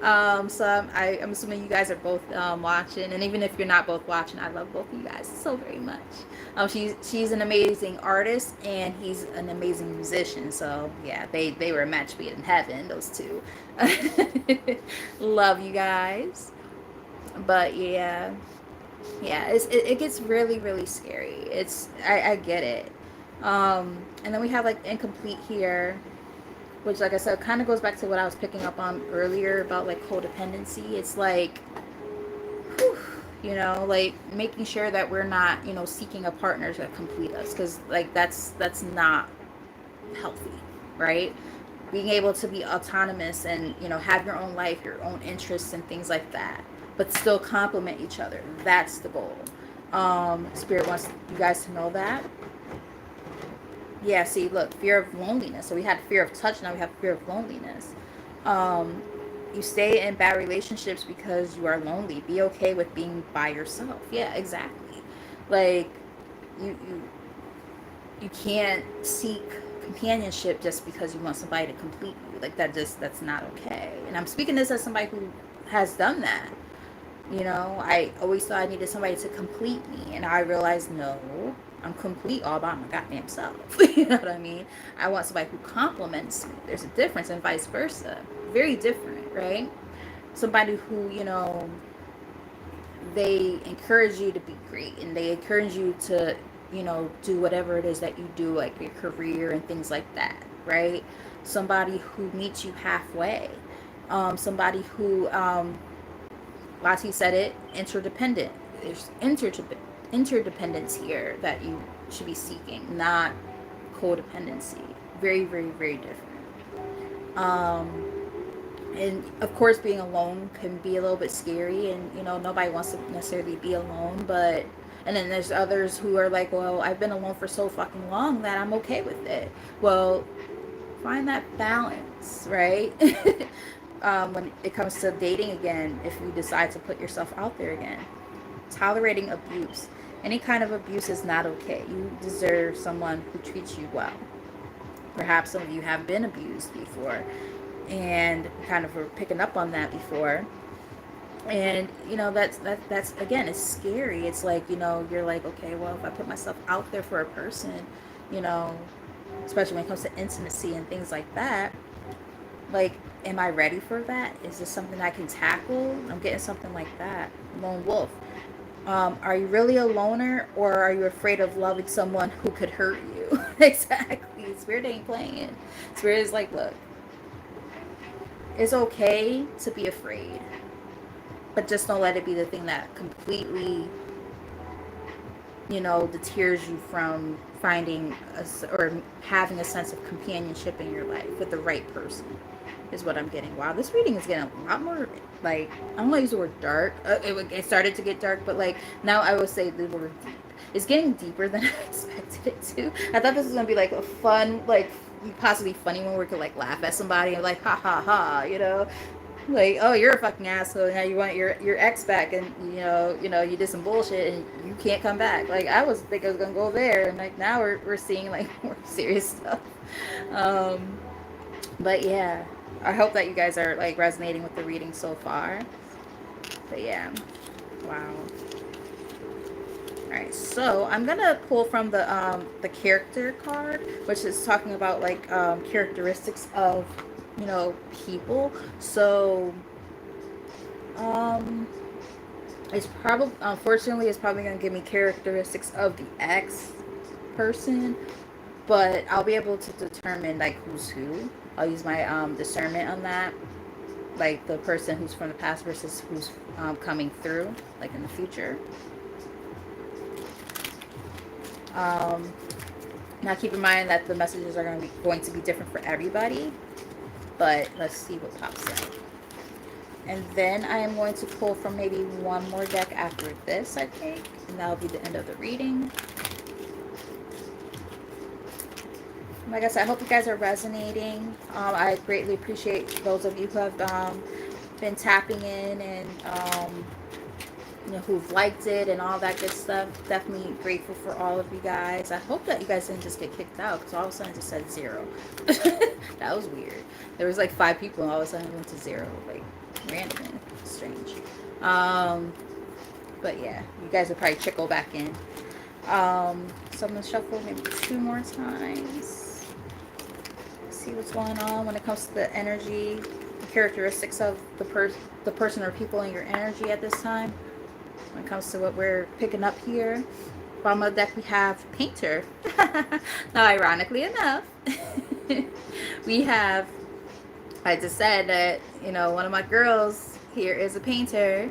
So I'm assuming you guys are both watching, and even if you're not both watching, I love both of you guys so very much. She's an amazing artist, and he's an amazing musician. So yeah, they were a match made in heaven. Those two. Love you guys. But yeah, it gets really, really scary. I get it. And then we have like incomplete here, which, like I said, kind of goes back to what I was picking up on earlier about like codependency. It's like, whew, like making sure that we're not, seeking a partner to complete us, because like that's not healthy, right? Being able to be autonomous and, have your own life, your own interests and things like that, but still complement each other. That's the goal. Spirit wants you guys to know that. Yeah, see, look, fear of loneliness. So we had fear of touch, now we have fear of loneliness. Um, you stay in bad relationships because you are lonely. Be okay with being by yourself. Yeah, exactly. Like, you you can't seek companionship just because you want somebody to complete you. Like, that's not okay. And I'm speaking this as somebody who has done that. I always thought I needed somebody to complete me, and I realized no, I'm complete all by my goddamn self. You know what I mean? I want somebody who compliments me. There's a difference, and vice versa. Very different, right? Somebody who, they encourage you to be great, and they encourage you to do whatever it is that you do, like your career and things like that, right? Somebody who meets you halfway. Somebody who, Lati said it, interdependent. There's interdependence here that you should be seeking, not codependency. Very, very, very different. And of course, being alone can be a little bit scary, and nobody wants to necessarily be alone. But and then there's others who are like, well, I've been alone for so fucking long that I'm okay with it. Well, find that balance, right? When it comes to dating again, if you decide to put yourself out there again, tolerating abuse. Any kind of abuse is not okay. You deserve someone who treats you well. Perhaps some of you have been abused before and kind of were picking up on that before. And that's again, it's scary. It's like, you're like, okay, well, if I put myself out there for a person, you know, especially when it comes to intimacy and things like that, like, am I ready for that? Is this something I can tackle? I'm getting something like that. Lone wolf. Are you really a loner, or are you afraid of loving someone who could hurt you? Exactly. Spirit ain't playing. Spirit is like, look, it's okay to be afraid, but just don't let it be the thing that completely, deters you from finding or having a sense of companionship in your life with the right person, is what I'm getting. Wow, this reading is getting a lot more, like, I don't want to use the word dark. It started to get dark, but like now I would say the word deep. It's getting deeper than I expected it to. I thought this was gonna be like a fun, like possibly funny one where we could like laugh at somebody and like ha ha ha, like, oh, you're a fucking asshole. Now you want your ex back, and you did some bullshit, and you can't come back. Like, I was think I was gonna go there, and like now we're seeing like more serious stuff. But yeah, I hope that you guys are like resonating with the reading so far. But yeah, wow. All right, so I'm gonna pull from the character card, which is talking about like characteristics of people. So it's probably, unfortunately, it's probably going to give me characteristics of the ex person, but I'll be able to determine like who's who. I'll use my discernment on that, like the person who's from the past versus who's coming through, like in the future. Now keep in mind that the messages are going to be different for everybody, but let's see what pops up. And then I am going to pull from maybe one more deck after this, I think, and that'll be the end of the reading. Like I said, I hope you guys are resonating. I greatly appreciate those of you who have been tapping in and who've liked it and all that good stuff. Definitely grateful for all of you guys. I hope that you guys didn't just get kicked out, because all of a sudden it just said 0. That was weird. There was like 5 people and all of a sudden it went to 0, like random. Strange. But yeah, you guys will probably trickle back in. So I'm gonna shuffle maybe 2 more times. See what's going on when it comes to the energy, the characteristics of the person or people in your energy at this time. When it comes to what we're picking up here, bottom of the deck we have Painter. Now, ironically enough, we have, I just said that one of my girls here is a painter.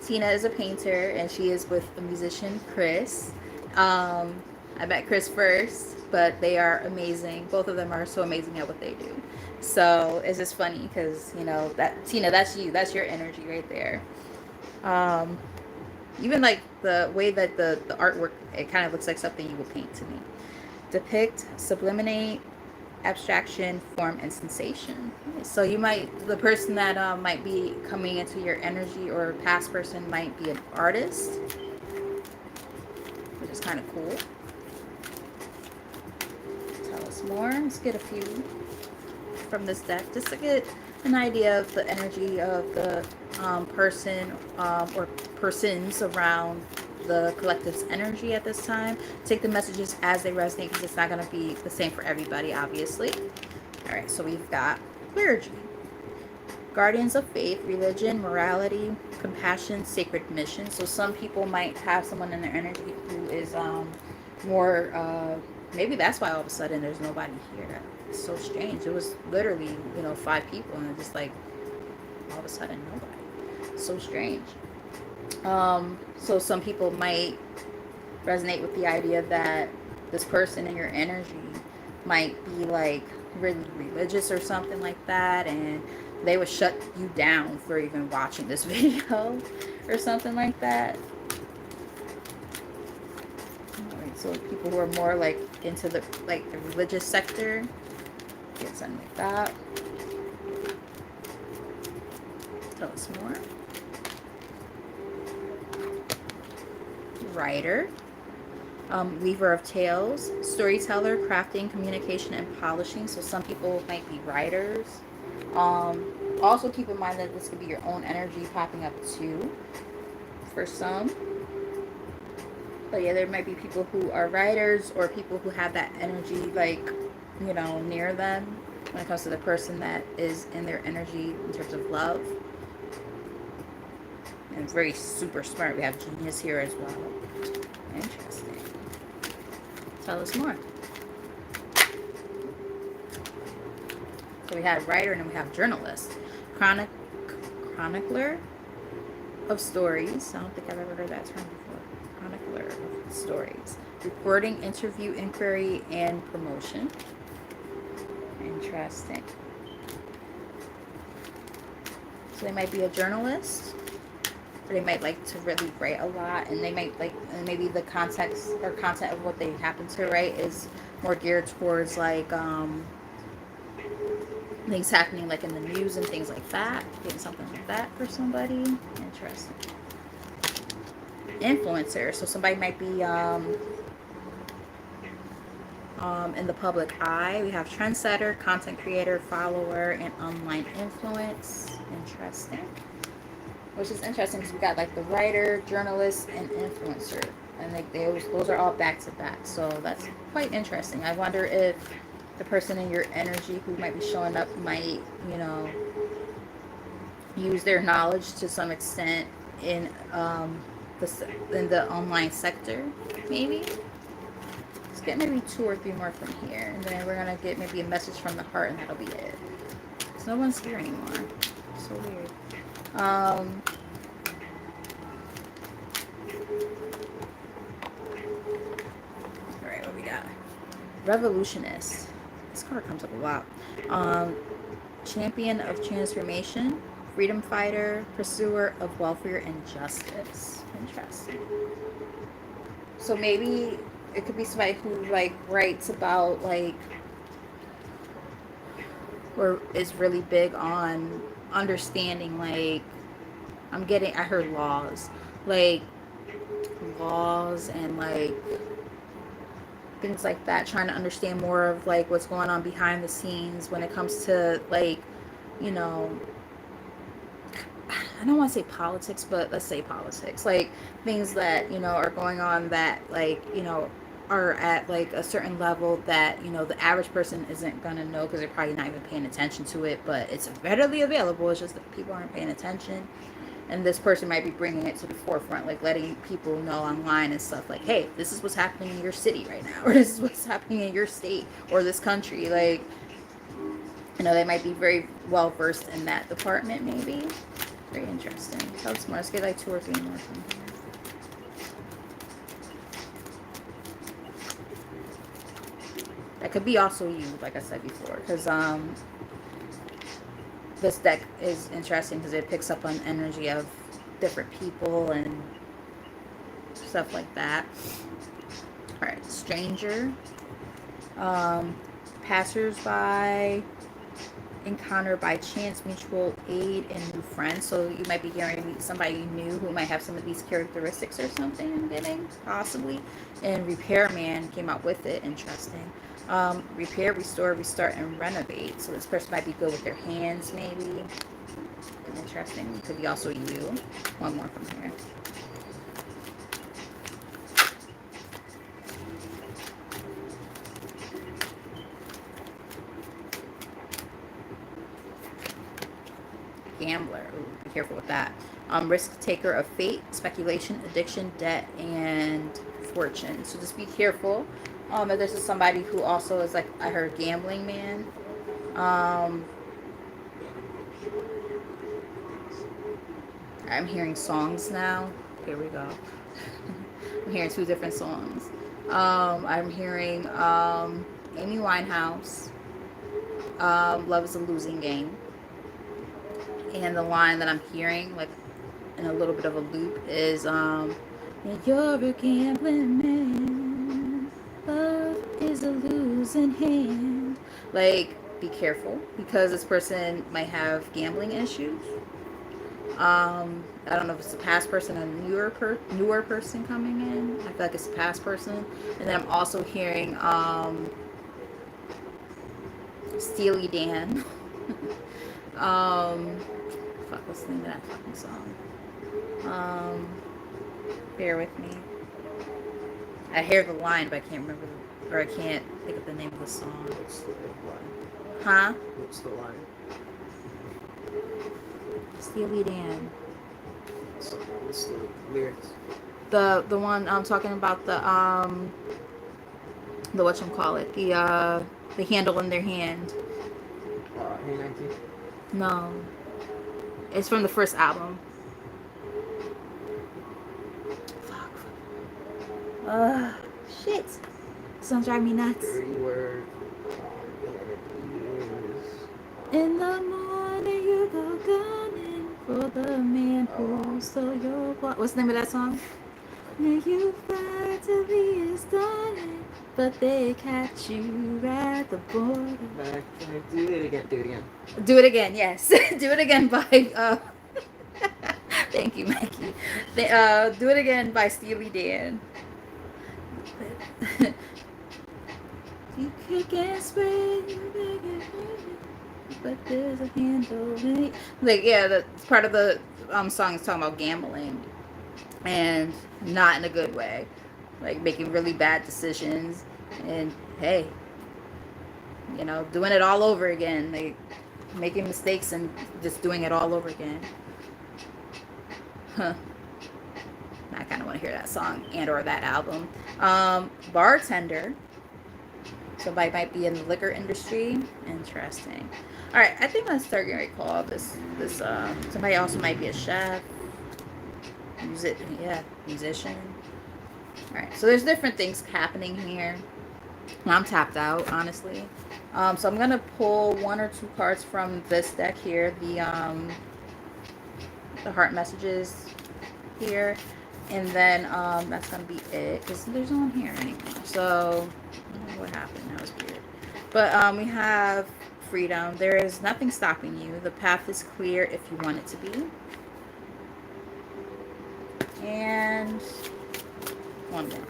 Tina is a painter, and she is with the musician Chris. I met Chris first, but they are amazing. Both of them are so amazing at what they do. So it's just funny because that Tina, that's you, that's your energy right there. Even like the way that the artwork, it kind of looks like something you would paint to me. Depict, sublimate, abstraction, form, and sensation. So the person that might be coming into your energy, or past person, might be an artist, which is kind of cool. Tell us more. Let's get a few from this deck just to get an idea of the energy of the person or persons around the collective's energy at this time. Take the messages as they resonate, because it's not going to be the same for everybody, obviously. All right, so we've got clergy, guardians of faith, religion, morality, compassion, sacred mission. So some people might have someone in their energy who is more, maybe that's why all of a sudden there's nobody here. It's so strange. It was literally, 5 people, and just like all of a sudden nobody. So strange. So some people might resonate with the idea that this person in your energy might be like really religious or something like that, and they would shut you down for even watching this video or something like that. Alright, so people who are more like into the religious sector, get something like that. Tell us more. Writer. Weaver of tales, storyteller, crafting, communication, and polishing. So some people might be writers. Also keep in mind that this could be your own energy popping up too for some. But yeah, there might be people who are writers or people who have that energy like, near them when it comes to the person that is in their energy in terms of love. And very super smart. We have genius here as well. Interesting. Tell us more. So we had writer and then we have journalist. Chronicler of stories. I don't think I've ever heard that term before. Chronicler of stories. Reporting, interview, inquiry, and promotion. Interesting. So they might be a journalist. They might like to really write a lot, and they might like, and maybe the context or content of what they happen to write is more geared towards like things happening like in the news and things like that. Getting something like that for somebody. Interesting. Influencer. So somebody might be in the public eye. We have trendsetter, content creator, follower, and online influence. Interesting. Which is interesting because we got like the writer, journalist, and influencer, and like those are all back to back. So that's quite interesting. I wonder if the person in your energy who might be showing up might, use their knowledge to some extent in the online sector, maybe. Let's get maybe 2 or 3 more from here, and then we're gonna get maybe a message from the heart, and that'll be it. So no one's here anymore. So weird. All right, what we got? Revolutionist. This card comes up a lot. Champion of transformation, freedom fighter, pursuer of welfare and justice. Interesting. So maybe it could be somebody who like writes about like, or is really big on understanding like, I heard laws and like things like that, trying to understand more of like what's going on behind the scenes when it comes to like, I don't want to say politics, but let's say politics, like things that are going on that like are at like a certain level that the average person isn't gonna know because they're probably not even paying attention to it, but it's readily available. It's just that people aren't paying attention, and this person might be bringing it to the forefront, like letting people know online and stuff like, hey, this is what's happening in your city right now, or this is what's happening in your state or this country. Like, they might be very well versed in that department, maybe. Very interesting. Tell us more. Let's get like 2 or 3 more from here. That could be also you, like I said before, because this deck is interesting because it picks up on energy of different people and stuff like that. All right, stranger, passersby, encounter by chance, mutual aid, and new friends. So you might be going to meet somebody new who might have some of these characteristics or something. I'm getting possibly. And repairman came out with it. Interesting. Repair, restore, restart, and renovate. So this person might be good with their hands, maybe. Interesting. Could be also you. One more from here. Gambler. Ooh, be careful with that. Risk taker of fate, speculation, addiction, debt, and fortune. So just be careful. If this is somebody who also is like, I heard gambling man. Um, I'm hearing songs now. Here we go. I'm hearing two different songs. I'm hearing Amy Winehouse. Love is a losing game. And the line that I'm hearing, like in a little bit of a loop, is you're a gambling man. Love is a losing hand. Like, be careful because this person might have gambling issues. I don't know if it's a past person, a newer person coming in. I feel like it's a past person. And then I'm also hearing Steely Dan. Fuck, what's the name of that fucking song? Bear with me. I hear the line, but I can't remember, or I can't think of the name of the song. What's the line? Huh? What's the line? Steely Dan. So, what's the lyrics? The one I'm talking about, the whatchamacallit, the handle in their hand. Hey 19? No. It's from the first album. Fuck. Shit. This don't drive me nuts. Word. In the morning you go gunning for the man who stole your wallet. What's the name of that song? Now you fly to be stunning, but they catch you at the border. Do it again. Do it again. Do it again. Yes. Do it again by. Thank you, Mikey. Do it again by Steely Dan. You kick and spread, you make it pretty, but there's a handle in it. Like, yeah, that's part of the song is talking about gambling, and not in a good way, like making really bad decisions, and hey, you know, doing it all over again, like making mistakes and just doing it all over again. Huh. I kind of want to hear that song and or that album. Bartender. Somebody might be in the liquor industry. Interesting. All right, I think I'm starting to recall this. Somebody also might be a chef, musician. All right, so there's different things happening here. I'm tapped out, honestly. So I'm gonna pull one or two cards from this deck here. The heart messages here, and then that's gonna be it because there's no one here anymore. So I don't know what happened. That was weird. But we have freedom. There is nothing stopping you. The path is clear if you want it to be. And one more.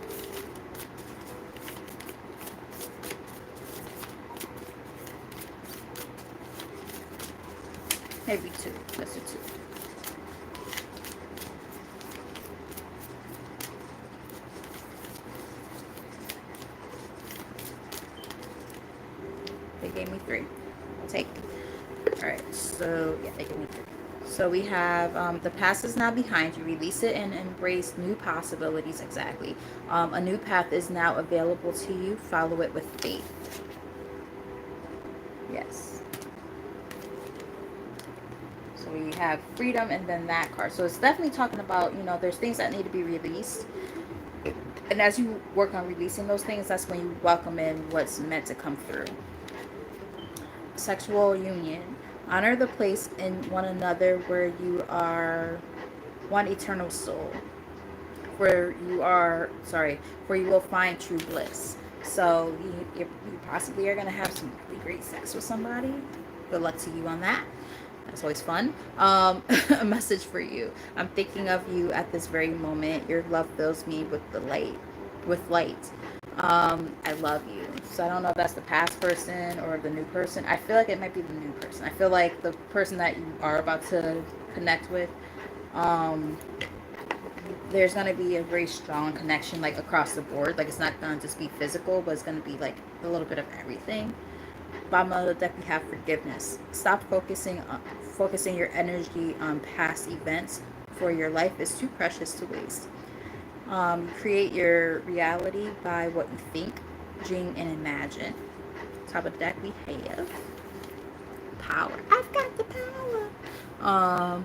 Maybe two. Let's do two. They gave me three. I'll take it. Alright, so yeah, they gave me three. So we have the past is now behind you. Release it and embrace new possibilities. Exactly. A new path is now available to you. Follow it with faith. Yes. So we have freedom and then that card. So it's definitely talking about, you know, there's things that need to be released. And as you work on releasing those things, that's when you welcome in what's meant to come through. Sexual union. Honor the place in one another where you are one eternal soul. Where you will find true bliss. So you possibly are going to have some really great sex with somebody. Good luck to you on that. That's always fun. A message for you. I'm thinking of you at this very moment. Your love fills me with light. I love you. So I don't know if that's the past person or the new person. I feel like it might be the new person. I feel like the person that you are about to connect with, there's going to be a very strong connection, like across the board. Like it's not going to just be physical, but it's going to be like a little bit of everything. Bottom of the deck, we have forgiveness. Stop focusing your energy on past events, for your life is too precious to waste. Create your reality by what you think, dream, and imagine. Top of the deck we have power. I've got the power.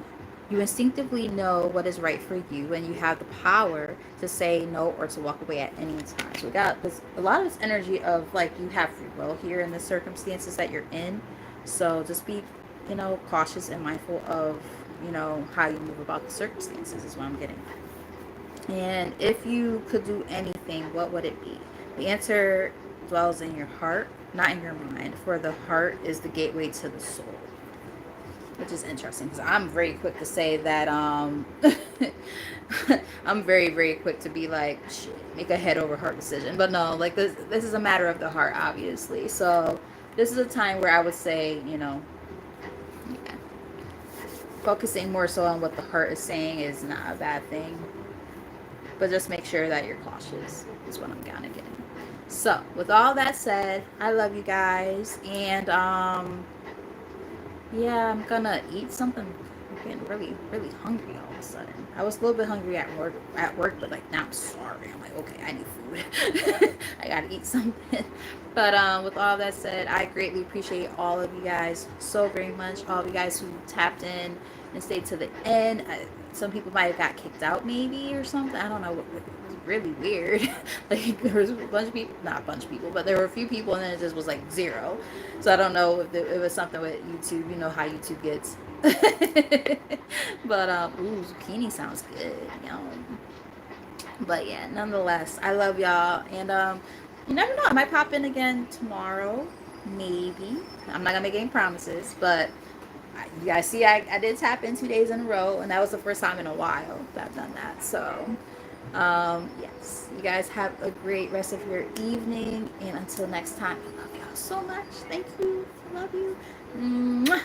You instinctively know what is right for you, and you have the power to say no or to walk away at any time. So we got this, a lot of this energy of like you have free will here in the circumstances that you're in. So just be, cautious and mindful of, how you move about the circumstances is what I'm getting. And if you could do anything, what would it be? The answer dwells in your heart, not in your mind, for the heart is the gateway to the soul, which is interesting because I'm very quick to say that I'm very very quick to be like shit, make a head over heart decision, but no, like this is a matter of the heart, obviously. So this is a time where I would say, yeah, focusing more so on what the heart is saying is not a bad thing, but just make sure that you're cautious is what I'm kind of getting. So with all that said, I love you guys, and yeah, I'm gonna eat something. I'm getting really, really hungry all of a sudden. I was a little bit hungry at work, but like now I'm starving. I'm like, okay, I need food. I gotta eat something. But with all that said, I greatly appreciate all of you guys so very much. All of you guys who tapped in and stayed to the end. Some people might have got kicked out maybe or something. I don't know. It was really weird. Like there was a bunch of people, not a bunch of people, but there were a few people, and then it just was like zero. So I don't know if it was something with YouTube. You know how YouTube gets. But ooh, zucchini sounds good. Yum. But yeah, nonetheless, I love y'all, and you never know. I might pop in again tomorrow, maybe. I'm not gonna make any promises, but you guys see, I did tap in 2 days in a row, and that was the first time in a while that I've done that. So yes, you guys have a great rest of your evening, and until next time, I love y'all so much. Thank you. I love you. Mwah.